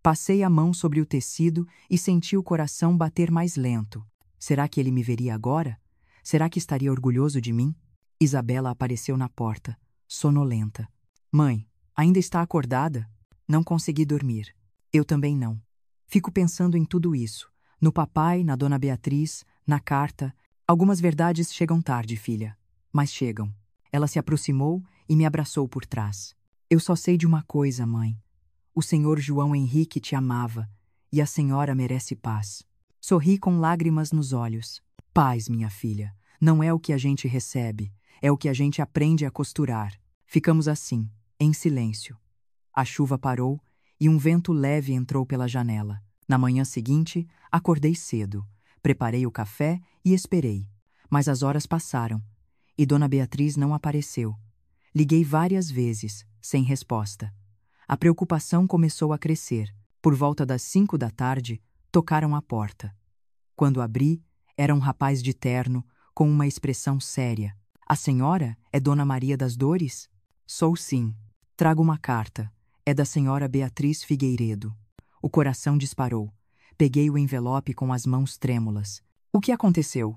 Speaker 1: Passei a mão sobre o tecido e senti o coração bater mais lento. Será que ele me veria agora? Será que estaria orgulhoso de mim? Isabela apareceu na porta, sonolenta. Mãe, ainda está acordada? Não consegui dormir. Eu também não. Fico pensando em tudo isso. No papai, na dona Beatriz, na carta. Algumas verdades chegam tarde, filha. Mas chegam. Ela se aproximou e me abraçou por trás. Eu só sei de uma coisa, mãe. O senhor João Henrique te amava, e a senhora merece paz. Sorri com lágrimas nos olhos. Paz, minha filha, não é o que a gente recebe, é o que a gente aprende a costurar. Ficamos assim, em silêncio. A chuva parou e um vento leve entrou pela janela. Na manhã seguinte, acordei cedo, preparei o café e esperei. Mas as horas passaram, e dona Beatriz não apareceu. Liguei várias vezes, sem resposta. A preocupação começou a crescer. Por volta das 5 da tarde, tocaram à porta. Quando abri, era um rapaz de terno, com uma expressão séria. A senhora é Dona Maria das Dores? Sou sim. Trago uma carta. É da senhora Beatriz Figueiredo. O coração disparou. Peguei o envelope com as mãos trêmulas. O que aconteceu?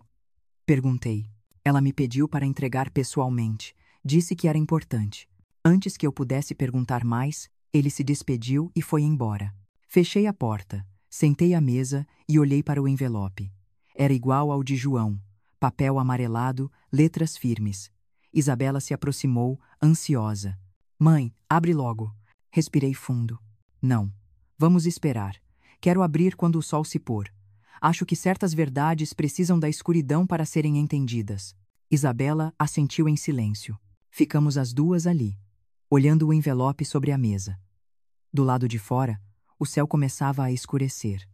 Speaker 1: Perguntei. Ela me pediu para entregar pessoalmente. Disse que era importante. Antes que eu pudesse perguntar mais, ele se despediu e foi embora. Fechei a porta, sentei à mesa e olhei para o envelope. Era igual ao de João, papel amarelado, letras firmes. Isabela se aproximou, ansiosa. Mãe, abre logo. Respirei fundo. Não. Vamos esperar. Quero abrir quando o sol se pôr. Acho que certas verdades precisam da escuridão para serem entendidas. Isabela assentiu em silêncio. Ficamos as duas ali, olhando o envelope sobre a mesa. Do lado de fora, o céu começava a escurecer.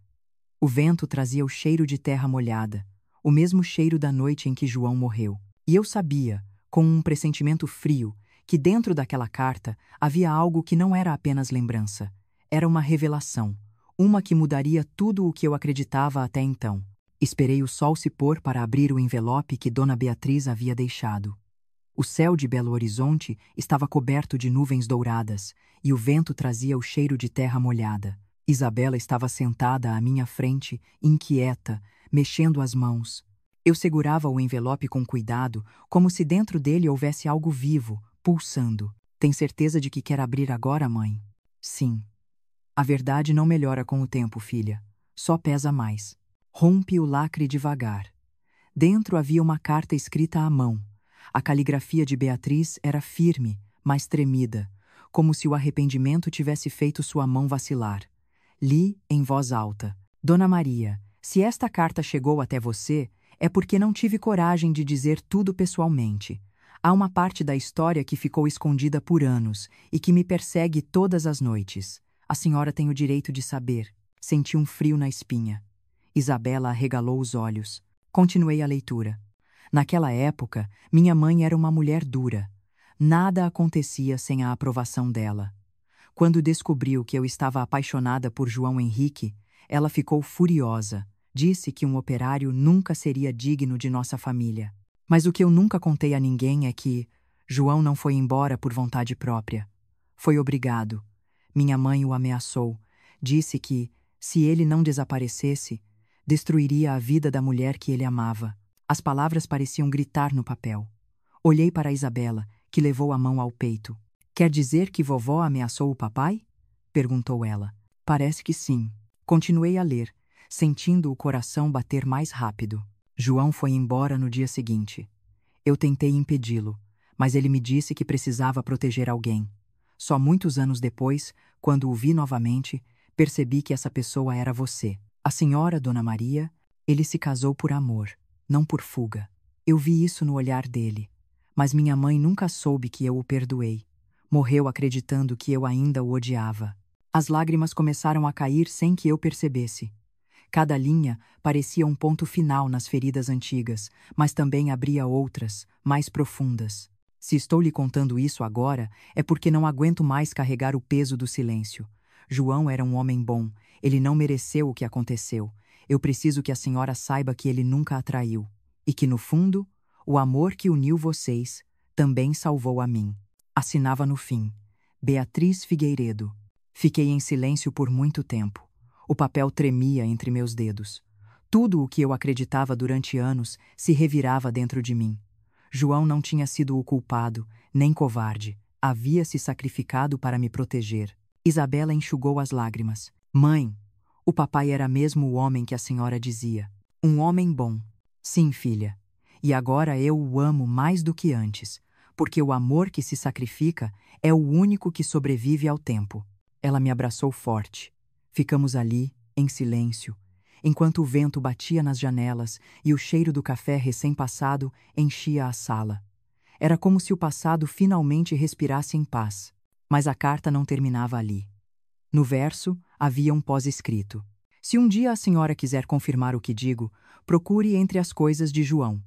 Speaker 1: O vento trazia o cheiro de terra molhada, o mesmo cheiro da noite em que João morreu. E eu sabia, com um pressentimento frio, que dentro daquela carta havia algo que não era apenas lembrança. Era uma revelação, uma que mudaria tudo o que eu acreditava até então. Esperei o sol se pôr para abrir o envelope que Dona Beatriz havia deixado. O céu de Belo Horizonte estava coberto de nuvens douradas e o vento trazia o cheiro de terra molhada. Isabela estava sentada à minha frente, inquieta, mexendo as mãos. Eu segurava o envelope com cuidado, como se dentro dele houvesse algo vivo, pulsando. Tem certeza de que quer abrir agora, mãe? Sim. A verdade não melhora com o tempo, filha. Só pesa mais. Rompe o lacre devagar. Dentro havia uma carta escrita à mão. A caligrafia de Beatriz era firme, mas tremida, como se o arrependimento tivesse feito sua mão vacilar. Li em voz alta: Dona Maria, se esta carta chegou até você, é porque não tive coragem de dizer tudo pessoalmente. Há uma parte da história que ficou escondida por anos e que me persegue todas as noites. A senhora tem o direito de saber. Senti um frio na espinha. Isabela arregalou os olhos. Continuei a leitura. Naquela época, minha mãe era uma mulher dura. Nada acontecia sem a aprovação dela. Quando descobriu que eu estava apaixonada por João Henrique, ela ficou furiosa. Disse que um operário nunca seria digno de nossa família. Mas o que eu nunca contei a ninguém é que João não foi embora por vontade própria. Foi obrigado. Minha mãe o ameaçou. Disse que, se ele não desaparecesse, destruiria a vida da mulher que ele amava. As palavras pareciam gritar no papel. Olhei para Isabela, que levou a mão ao peito. Quer dizer que vovó ameaçou o papai? Perguntou ela. Parece que sim. Continuei a ler, sentindo o coração bater mais rápido. João foi embora no dia seguinte. Eu tentei impedi-lo, mas ele me disse que precisava proteger alguém. Só muitos anos depois, quando o vi novamente, percebi que essa pessoa era você. A senhora Dona Maria, ele se casou por amor, não por fuga. Eu vi isso no olhar dele. Mas minha mãe nunca soube que eu o perdoei. Morreu acreditando que eu ainda o odiava. As lágrimas começaram a cair sem que eu percebesse. Cada linha parecia um ponto final nas feridas antigas, mas também abria outras, mais profundas. Se estou lhe contando isso agora, é porque não aguento mais carregar o peso do silêncio. João era um homem bom, ele não mereceu o que aconteceu. Eu preciso que a senhora saiba que ele nunca a traiu. E que, no fundo, o amor que uniu vocês também salvou a mim. Assinava no fim: Beatriz Figueiredo. Fiquei em silêncio por muito tempo. O papel tremia entre meus dedos. Tudo o que eu acreditava durante anos se revirava dentro de mim. João não tinha sido o culpado, nem covarde. Havia se sacrificado para me proteger. Isabela enxugou as lágrimas. Mãe, o papai era mesmo o homem que a senhora dizia. Um homem bom. Sim, filha. E agora eu o amo mais do que antes, porque o amor que se sacrifica é o único que sobrevive ao tempo. Ela me abraçou forte. Ficamos ali, em silêncio, enquanto o vento batia nas janelas e o cheiro do café recém-passado enchia a sala. Era como se o passado finalmente respirasse em paz. Mas a carta não terminava ali. No verso, havia um pós-escrito. Se um dia a senhora quiser confirmar o que digo, procure entre as coisas de João.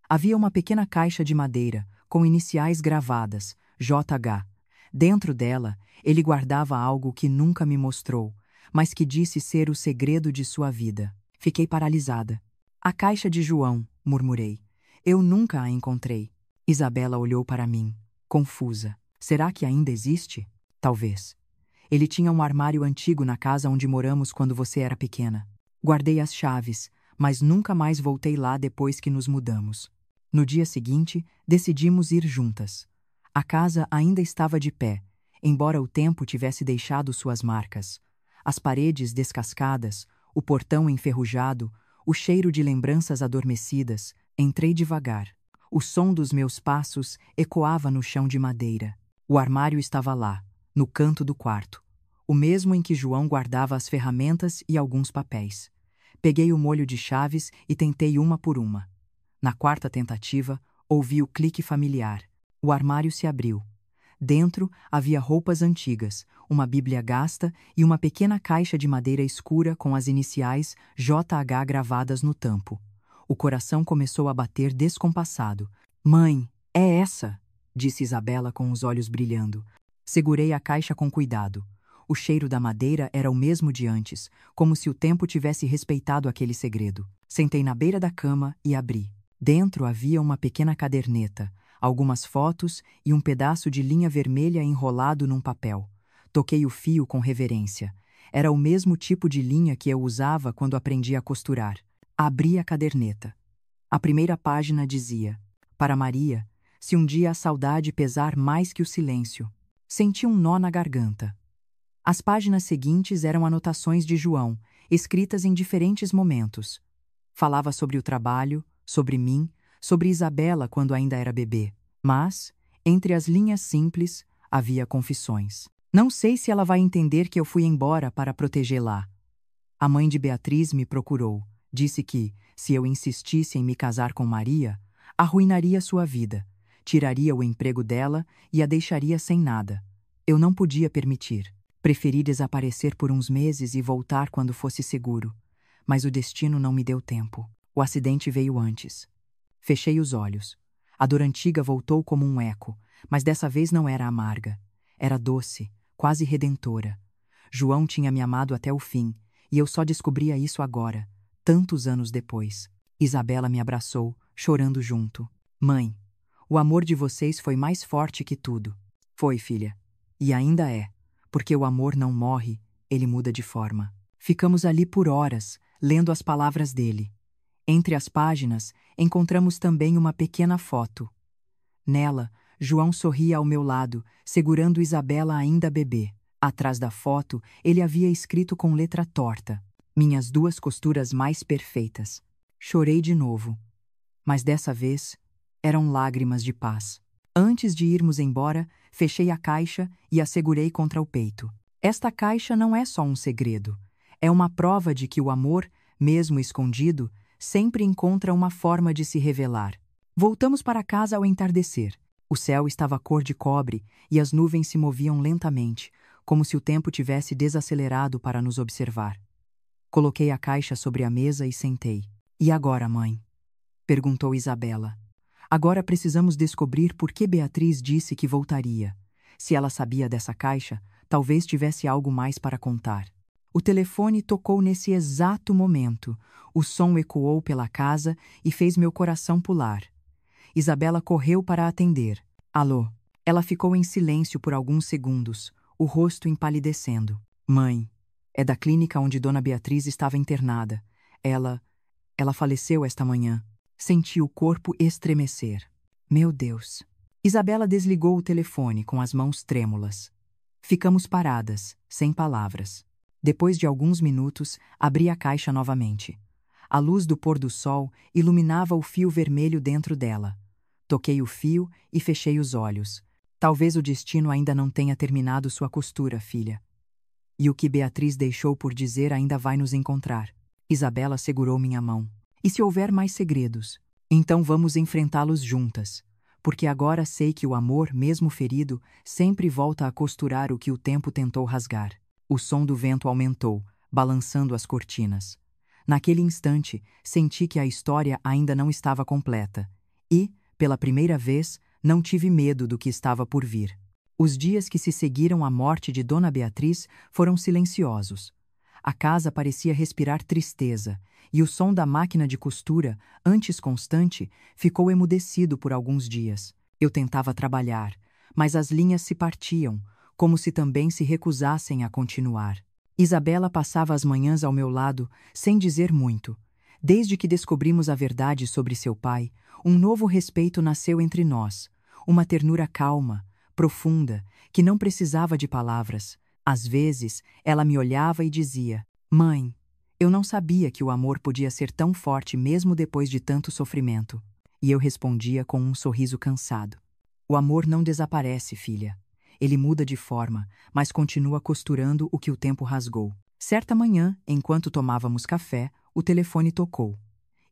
Speaker 1: Havia uma pequena caixa de madeira, com iniciais gravadas, JH. Dentro dela, ele guardava algo que nunca me mostrou, mas que disse ser o segredo de sua vida. Fiquei paralisada. A caixa de João, murmurei. Eu nunca a encontrei. Isabela olhou para mim, confusa. Será que ainda existe? Talvez. Ele tinha um armário antigo na casa onde moramos quando você era pequena. Guardei as chaves, mas nunca mais voltei lá depois que nos mudamos. No dia seguinte, decidimos ir juntas. A casa ainda estava de pé, embora o tempo tivesse deixado suas marcas. As paredes descascadas, o portão enferrujado, o cheiro de lembranças adormecidas. Entrei devagar. O som dos meus passos ecoava no chão de madeira. O armário estava lá, no canto do quarto, o mesmo em que João guardava as ferramentas e alguns papéis. Peguei o molho de chaves e tentei uma por uma. Na quarta tentativa, ouvi o clique familiar. O armário se abriu. Dentro havia roupas antigas, uma bíblia gasta e uma pequena caixa de madeira escura com as iniciais JH gravadas no tampo. O coração começou a bater descompassado. Mãe, é essa! Disse Isabela com os olhos brilhando. Segurei a caixa com cuidado. O cheiro da madeira era o mesmo de antes, como se o tempo tivesse respeitado aquele segredo. Sentei na beira da cama e abri. Dentro havia uma pequena caderneta, algumas fotos e um pedaço de linha vermelha enrolado num papel. Toquei o fio com reverência. Era o mesmo tipo de linha que eu usava quando aprendi a costurar. Abri a caderneta. A primeira página dizia: Para Maria, se um dia a saudade pesar mais que o silêncio. Senti um nó na garganta. As páginas seguintes eram anotações de João, escritas em diferentes momentos. Falava sobre o trabalho, sobre mim, sobre Isabela quando ainda era bebê. Mas, entre as linhas simples, havia confissões. Não sei se ela vai entender que eu fui embora para protegê-la. A mãe de Beatriz me procurou. Disse que, se eu insistisse em me casar com Maria, arruinaria sua vida, tiraria o emprego dela e a deixaria sem nada. Eu não podia permitir. Preferi desaparecer por uns meses e voltar quando fosse seguro. Mas o destino não me deu tempo. O acidente veio antes. Fechei os olhos. A dor antiga voltou como um eco, mas dessa vez não era amarga. Era doce, quase redentora. João tinha me amado até o fim, e eu só descobria isso agora, tantos anos depois. Isabela me abraçou, chorando junto. Mãe, o amor de vocês foi mais forte que tudo. Foi, filha. E ainda é, porque o amor não morre, ele muda de forma. Ficamos ali por horas, lendo as palavras dele. Entre as páginas, encontramos também uma pequena foto. Nela, João sorria ao meu lado, segurando Isabela ainda bebê. Atrás da foto, ele havia escrito com letra torta: minhas duas costuras mais perfeitas. Chorei de novo. Mas dessa vez, eram lágrimas de paz. Antes de irmos embora, fechei a caixa e a segurei contra o peito. Esta caixa não é só um segredo. É uma prova de que o amor, mesmo escondido, sempre encontra uma forma de se revelar. Voltamos para casa ao entardecer. O céu estava cor de cobre e as nuvens se moviam lentamente, como se o tempo tivesse desacelerado para nos observar. Coloquei a caixa sobre a mesa e sentei. E agora, mãe? Perguntou Isabela. Agora precisamos descobrir por que Beatriz disse que voltaria. Se ela sabia dessa caixa, talvez tivesse algo mais para contar. O telefone tocou nesse exato momento. O som ecoou pela casa e fez meu coração pular. Isabela correu para atender. Alô? Ela ficou em silêncio por alguns segundos, o rosto empalidecendo. Mãe, é da clínica onde Dona Beatriz estava internada. Ela faleceu esta manhã. Senti o corpo estremecer. Meu Deus. Isabela desligou o telefone com as mãos trêmulas. Ficamos paradas, sem palavras. Depois de alguns minutos, abri a caixa novamente. A luz do pôr do sol iluminava o fio vermelho dentro dela. Toquei o fio e fechei os olhos. Talvez o destino ainda não tenha terminado sua costura, filha. E o que Beatriz deixou por dizer ainda vai nos encontrar. Isabela segurou minha mão. E se houver mais segredos? Então vamos enfrentá-los juntas. Porque agora sei que o amor, mesmo ferido, sempre volta a costurar o que o tempo tentou rasgar. O som do vento aumentou, balançando as cortinas. Naquele instante, senti que a história ainda não estava completa. E, pela primeira vez, não tive medo do que estava por vir. Os dias que se seguiram à morte de Dona Beatriz foram silenciosos. A casa parecia respirar tristeza, e o som da máquina de costura, antes constante, ficou emudecido por alguns dias. Eu tentava trabalhar, mas as linhas se partiam, como se também se recusassem a continuar. Isabela passava as manhãs ao meu lado, sem dizer muito. Desde que descobrimos a verdade sobre seu pai, um novo respeito nasceu entre nós, uma ternura calma, profunda, que não precisava de palavras. Às vezes, ela me olhava e dizia: Mãe, eu não sabia que o amor podia ser tão forte mesmo depois de tanto sofrimento. E eu respondia com um sorriso cansado: O amor não desaparece, filha. Ele muda de forma, mas continua costurando o que o tempo rasgou. Certa manhã, enquanto tomávamos café, o telefone tocou.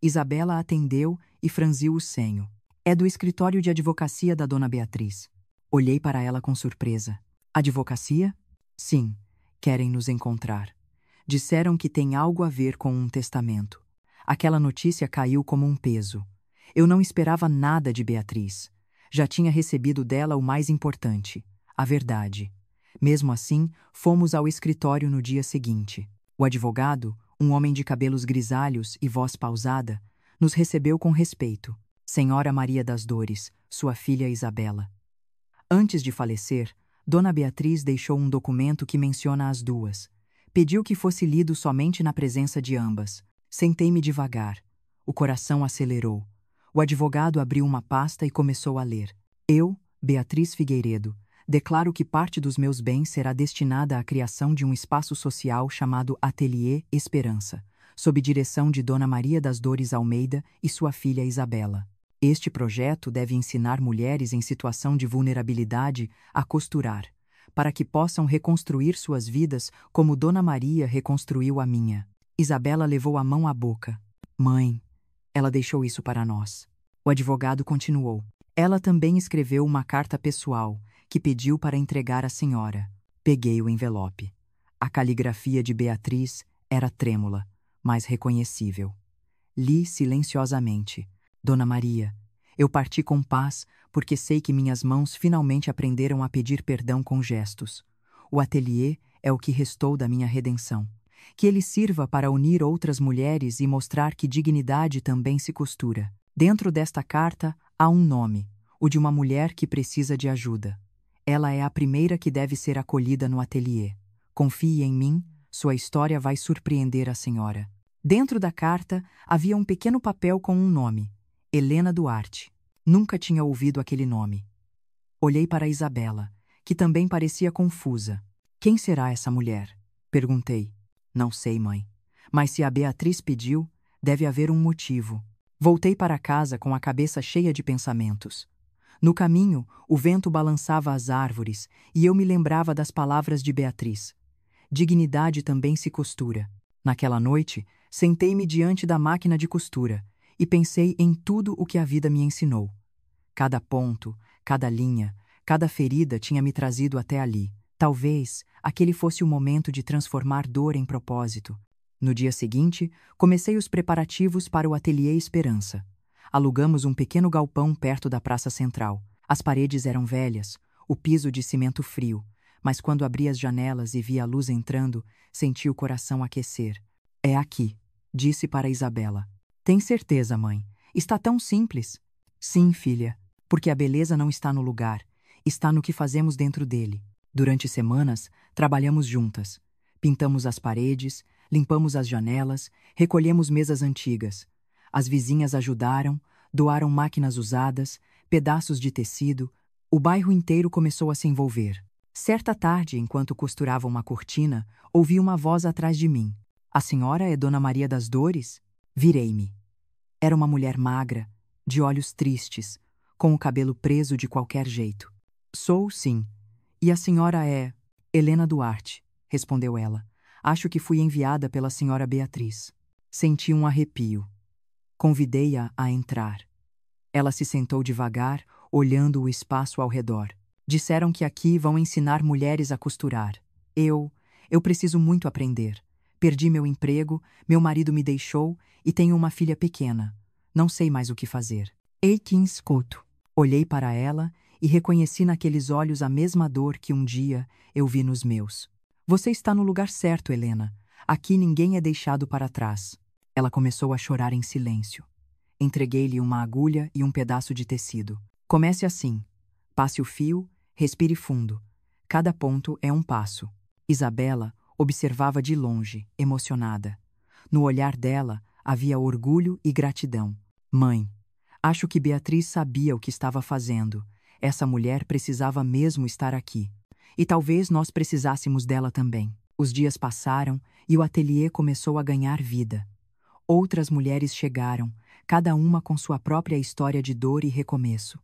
Speaker 1: Isabela atendeu e franziu o senho. É do escritório de advocacia da Dona Beatriz. Olhei para ela com surpresa. Advocacia? Sim, querem nos encontrar. Disseram que tem algo a ver com um testamento. Aquela notícia caiu como um peso. Eu não esperava nada de Beatriz. Já tinha recebido dela o mais importante, a verdade. Mesmo assim, fomos ao escritório no dia seguinte. O advogado, um homem de cabelos grisalhos e voz pausada, nos recebeu com respeito. Senhora Maria das Dores, sua filha Isabela. Antes de falecer, Dona Beatriz deixou um documento que menciona as duas. Pediu que fosse lido somente na presença de ambas. Sentei-me devagar. O coração acelerou. O advogado abriu uma pasta e começou a ler. Eu, Beatriz Figueiredo, Declaro que parte dos meus bens será destinada à criação de um espaço social chamado Ateliê Esperança, sob direção de Dona Maria das Dores Almeida e sua filha Isabela. Este projeto deve ensinar mulheres em situação de vulnerabilidade a costurar, para que possam reconstruir suas vidas como Dona Maria reconstruiu a minha. Isabela levou a mão à boca. Mãe, ela deixou isso para nós. O advogado continuou. Ela também escreveu uma carta pessoal, que pediu para entregar à senhora. Peguei o envelope. A caligrafia de Beatriz era trêmula, mas reconhecível. Li silenciosamente. Dona Maria, eu parti com paz porque sei que minhas mãos finalmente aprenderam a pedir perdão com gestos. O ateliê é o que restou da minha redenção. Que ele sirva para unir outras mulheres e mostrar que dignidade também se costura. Dentro desta carta há um nome, o de uma mulher que precisa de ajuda. Ela é a primeira que deve ser acolhida no ateliê. Confie em mim, sua história vai surpreender a senhora. Dentro da carta havia um pequeno papel com um nome, Helena Duarte. Nunca tinha ouvido aquele nome. Olhei para Isabela, que também parecia confusa. Quem será essa mulher? Perguntei. Não sei, mãe. Mas se a Beatriz pediu, deve haver um motivo. Voltei para casa com a cabeça cheia de pensamentos. No caminho, o vento balançava as árvores e eu me lembrava das palavras de Beatriz. Dignidade também se costura. Naquela noite, sentei-me diante da máquina de costura e pensei em tudo o que a vida me ensinou. Cada ponto, cada linha, cada ferida tinha me trazido até ali. Talvez aquele fosse o momento de transformar dor em propósito. No dia seguinte, comecei os preparativos para o Ateliê Esperança. Alugamos um pequeno galpão perto da praça central. As paredes eram velhas, o piso de cimento frio, mas quando abri as janelas e vi a luz entrando, senti o coração aquecer. É aqui, disse para Isabela. Tem certeza, mãe? Está tão simples. Sim, filha, porque a beleza não está no lugar, está no que fazemos dentro dele. Durante semanas, trabalhamos juntas. Pintamos as paredes, limpamos as janelas, recolhemos mesas antigas. As vizinhas ajudaram, doaram máquinas usadas, pedaços de tecido. O bairro inteiro começou a se envolver. Certa tarde, enquanto costurava uma cortina, ouvi uma voz atrás de mim. A senhora é Dona Maria das Dores? Virei-me. Era uma mulher magra, de olhos tristes, com o cabelo preso de qualquer jeito. Sou, sim. E a senhora é... Helena Duarte, respondeu ela. Acho que fui enviada pela senhora Beatriz. Senti um arrepio. Convidei-a a entrar. Ela se sentou devagar, olhando o espaço ao redor. Disseram que aqui vão ensinar mulheres a costurar. Eu preciso muito aprender. Perdi meu emprego, meu marido me deixou e tenho uma filha pequena. Não sei mais o que fazer. Eikin Scotto. Olhei para ela e reconheci naqueles olhos a mesma dor que um dia eu vi nos meus. Você está no lugar certo, Helena. Aqui ninguém é deixado para trás. Ela começou a chorar em silêncio. Entreguei-lhe uma agulha e um pedaço de tecido. Comece assim. Passe o fio, respire fundo. Cada ponto é um passo. Isabela observava de longe, emocionada. No olhar dela havia orgulho e gratidão. Mãe, acho que Beatriz sabia o que estava fazendo. Essa mulher precisava mesmo estar aqui. E talvez nós precisássemos dela também. Os dias passaram e o ateliê começou a ganhar vida. Outras mulheres chegaram, cada uma com sua própria história de dor e recomeço.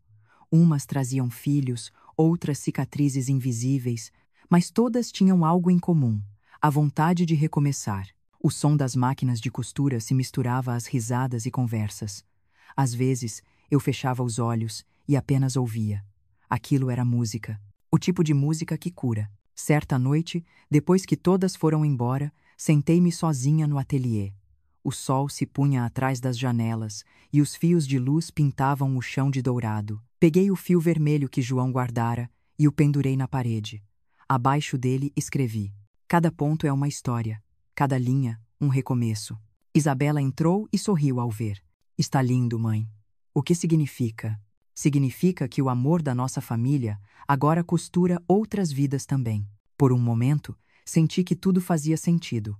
Speaker 1: Umas traziam filhos, outras cicatrizes invisíveis, mas todas tinham algo em comum: a vontade de recomeçar. O som das máquinas de costura se misturava às risadas e conversas. Às vezes, eu fechava os olhos e apenas ouvia. Aquilo era música, o tipo de música que cura. Certa noite, depois que todas foram embora, sentei-me sozinha no ateliê. O sol se punha atrás das janelas e os fios de luz pintavam o chão de dourado. Peguei o fio vermelho que João guardara e o pendurei na parede. Abaixo dele escrevi: cada ponto é uma história, cada linha, um recomeço. Isabela entrou e sorriu ao ver. Está lindo, mãe. O que significa? Significa que o amor da nossa família agora costura outras vidas também. Por um momento, senti que tudo fazia sentido.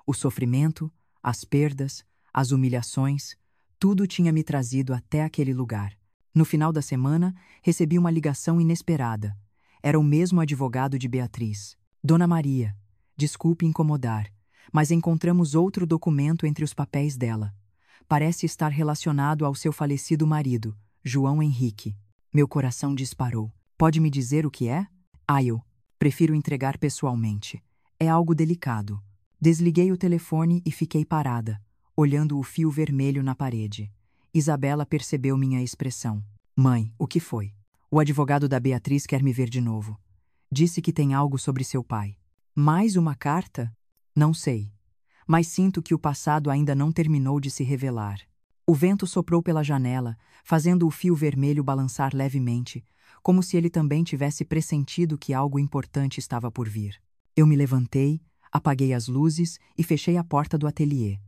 Speaker 1: O sofrimento, as perdas, as humilhações, tudo tinha me trazido até aquele lugar. No final da semana, recebi uma ligação inesperada. Era o mesmo advogado de Beatriz. Dona Maria, desculpe incomodar, mas encontramos outro documento entre os papéis dela. Parece estar relacionado ao seu falecido marido, João Henrique. Meu coração disparou. Pode me dizer o que é? Eu prefiro entregar pessoalmente. É algo delicado. Desliguei o telefone e fiquei parada, olhando o fio vermelho na parede. Isabela percebeu minha expressão. Mãe, o que foi? O advogado da Beatriz quer me ver de novo. Disse que tem algo sobre seu pai. Mais uma carta? Não sei. Mas sinto que o passado ainda não terminou de se revelar. O vento soprou pela janela, fazendo o fio vermelho balançar levemente, como se ele também tivesse pressentido que algo importante estava por vir. Eu me levantei, apaguei as luzes e fechei a porta do ateliê.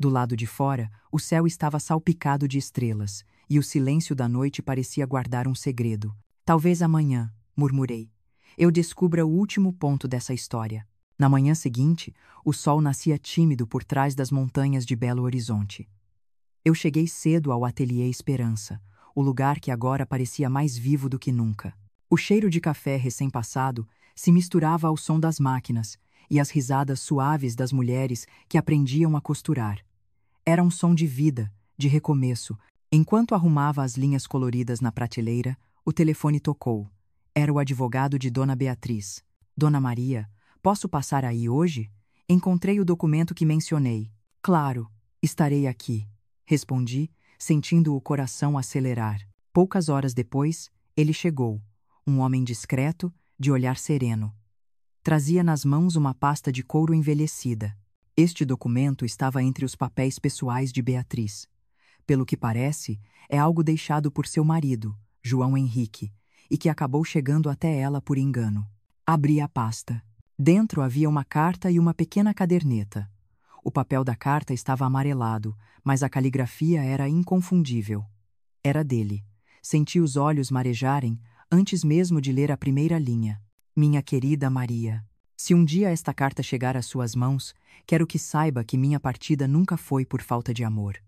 Speaker 1: Do lado de fora, o céu estava salpicado de estrelas, e o silêncio da noite parecia guardar um segredo. Talvez amanhã, murmurei, eu descubra o último ponto dessa história. Na manhã seguinte, o sol nascia tímido por trás das montanhas de Belo Horizonte. Eu cheguei cedo ao ateliê Esperança, o lugar que agora parecia mais vivo do que nunca. O cheiro de café recém-passado se misturava ao som das máquinas e às risadas suaves das mulheres que aprendiam a costurar. Era um som de vida, de recomeço. Enquanto arrumava as linhas coloridas na prateleira, o telefone tocou. Era o advogado de Dona Beatriz. Dona Maria, posso passar aí hoje? Encontrei o documento que mencionei. Claro, estarei aqui, respondi, sentindo o coração acelerar. Poucas horas depois, ele chegou, um homem discreto, de olhar sereno. Trazia nas mãos uma pasta de couro envelhecida. Este documento estava entre os papéis pessoais de Beatriz. Pelo que parece, é algo deixado por seu marido, João Henrique, e que acabou chegando até ela por engano. Abri a pasta. Dentro havia uma carta e uma pequena caderneta. O papel da carta estava amarelado, mas a caligrafia era inconfundível. Era dele. Senti os olhos marejarem antes mesmo de ler a primeira linha. Minha querida Maria, se um dia esta carta chegar às suas mãos, quero que saiba que minha partida nunca foi por falta de amor.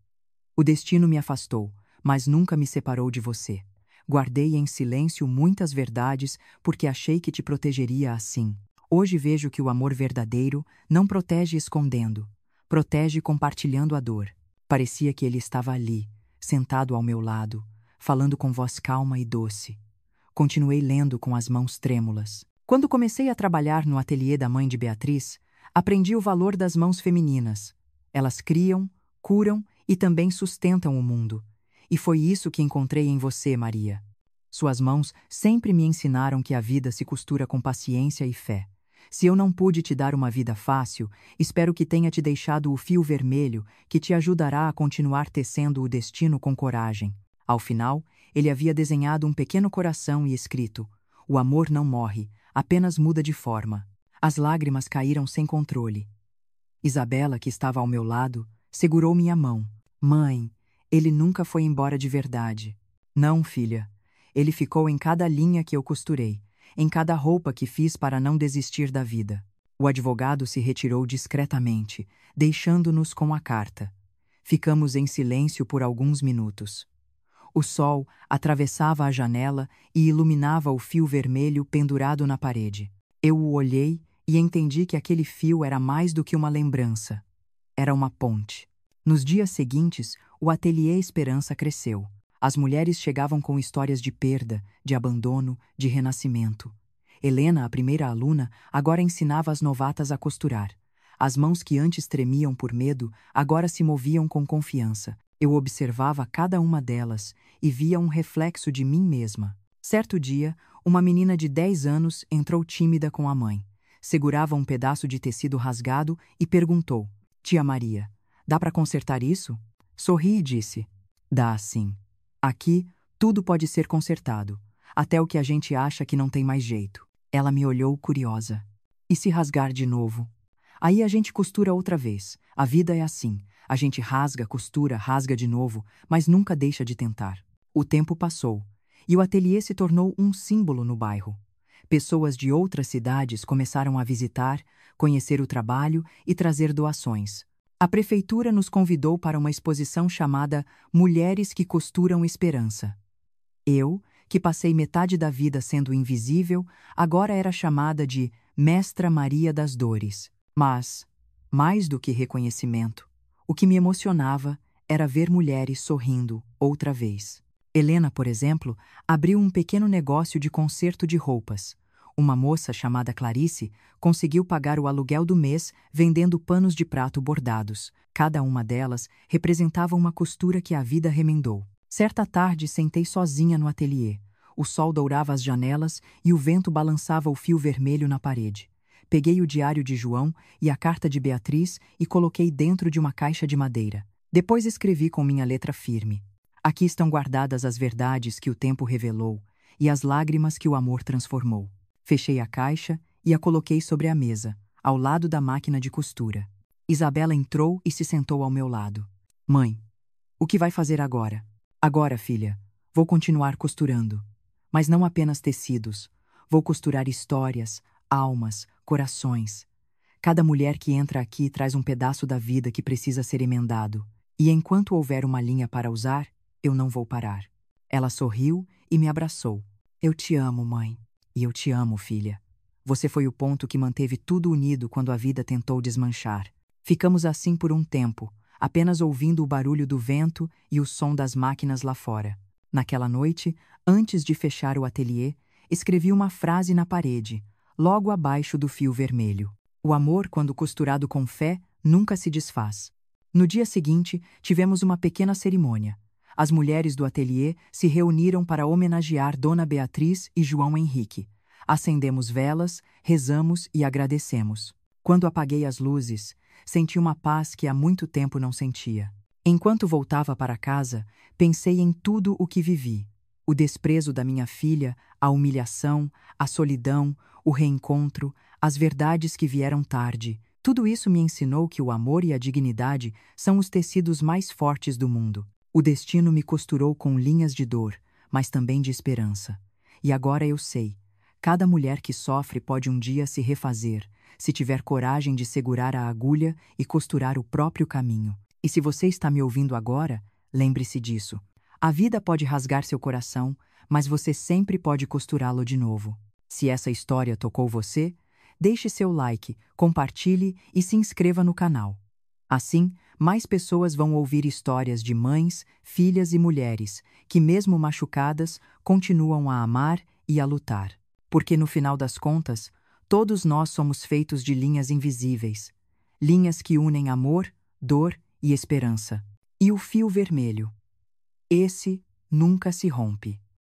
Speaker 1: O destino me afastou, mas nunca me separou de você. Guardei em silêncio muitas verdades porque achei que te protegeria assim. Hoje vejo que o amor verdadeiro não protege escondendo, protege compartilhando a dor. Parecia que ele estava ali, sentado ao meu lado, falando com voz calma e doce. Continuei lendo com as mãos trêmulas. Quando comecei a trabalhar no ateliê da mãe de Beatriz, aprendi o valor das mãos femininas. Elas criam, curam e também sustentam o mundo. E foi isso que encontrei em você, Maria. Suas mãos sempre me ensinaram que a vida se costura com paciência e fé. Se eu não pude te dar uma vida fácil, espero que tenha te deixado o fio vermelho que te ajudará a continuar tecendo o destino com coragem. Ao final, ele havia desenhado um pequeno coração e escrito: o amor não morre, apenas muda de forma. As lágrimas caíram sem controle. Isabela, que estava ao meu lado, segurou minha mão. Mãe, ele nunca foi embora de verdade. Não, filha. Ele ficou em cada linha que eu costurei, em cada roupa que fiz para não desistir da vida. O advogado se retirou discretamente, deixando-nos com a carta. Ficamos em silêncio por alguns minutos. O sol atravessava a janela e iluminava o fio vermelho pendurado na parede. Eu o olhei e entendi que aquele fio era mais do que uma lembrança. Era uma ponte. Nos dias seguintes, o ateliê Esperança cresceu. As mulheres chegavam com histórias de perda, de abandono, de renascimento. Helena, a primeira aluna, agora ensinava as novatas a costurar. As mãos que antes tremiam por medo, agora se moviam com confiança. Eu observava cada uma delas e via um reflexo de mim mesma. Certo dia, uma menina de 10 anos entrou tímida com a mãe. Segurava um pedaço de tecido rasgado e perguntou: Tia Maria, dá para consertar isso? Sorri e disse: Dá sim. Aqui, tudo pode ser consertado, até o que a gente acha que não tem mais jeito. Ela me olhou curiosa. E se rasgar de novo? Aí a gente costura outra vez. A vida é assim. A gente rasga, costura, rasga de novo, mas nunca deixa de tentar. O tempo passou, e o ateliê se tornou um símbolo no bairro. Pessoas de outras cidades começaram a visitar, conhecer o trabalho e trazer doações. A prefeitura nos convidou para uma exposição chamada Mulheres que Costuram Esperança. Eu, que passei metade da vida sendo invisível, agora era chamada de Mestra Maria das Dores. Mas, mais do que reconhecimento, o que me emocionava era ver mulheres sorrindo outra vez. Helena, por exemplo, abriu um pequeno negócio de conserto de roupas. Uma moça chamada Clarice conseguiu pagar o aluguel do mês vendendo panos de prato bordados. Cada uma delas representava uma costura que a vida remendou. Certa tarde sentei sozinha no ateliê. O sol dourava as janelas e o vento balançava o fio vermelho na parede. Peguei o diário de João e a carta de Beatriz e coloquei dentro de uma caixa de madeira. Depois escrevi com minha letra firme: aqui estão guardadas as verdades que o tempo revelou e as lágrimas que o amor transformou. Fechei a caixa e a coloquei sobre a mesa, ao lado da máquina de costura. Isabela entrou e se sentou ao meu lado. Mãe, o que vai fazer agora? Agora, filha, vou continuar costurando. Mas não apenas tecidos. Vou costurar histórias, almas, corações. Cada mulher que entra aqui traz um pedaço da vida que precisa ser emendado. E enquanto houver uma linha para usar, eu não vou parar. Ela sorriu e me abraçou. Eu te amo, mãe. E eu te amo, filha. Você foi o ponto que manteve tudo unido quando a vida tentou desmanchar. Ficamos assim por um tempo, apenas ouvindo o barulho do vento e o som das máquinas lá fora. Naquela noite, antes de fechar o ateliê, escrevi uma frase na parede, logo abaixo do fio vermelho. O amor, quando costurado com fé, nunca se desfaz. No dia seguinte, tivemos uma pequena cerimônia. As mulheres do ateliê se reuniram para homenagear Dona Beatriz e João Henrique. Acendemos velas, rezamos e agradecemos. Quando apaguei as luzes, senti uma paz que há muito tempo não sentia. Enquanto voltava para casa, pensei em tudo o que vivi. O desprezo da minha filha, a humilhação, a solidão, o reencontro, as verdades que vieram tarde. Tudo isso me ensinou que o amor e a dignidade são os tecidos mais fortes do mundo. O destino me costurou com linhas de dor, mas também de esperança. E agora eu sei, cada mulher que sofre pode um dia se refazer, se tiver coragem de segurar a agulha e costurar o próprio caminho. E se você está me ouvindo agora, lembre-se disso. A vida pode rasgar seu coração, mas você sempre pode costurá-lo de novo. Se essa história tocou você, deixe seu like, compartilhe e se inscreva no canal. Assim, mais pessoas vão ouvir histórias de mães, filhas e mulheres que, mesmo machucadas, continuam a amar e a lutar. Porque, no final das contas, todos nós somos feitos de linhas invisíveis, linhas que unem amor, dor e esperança. E o fio vermelho, esse nunca se rompe.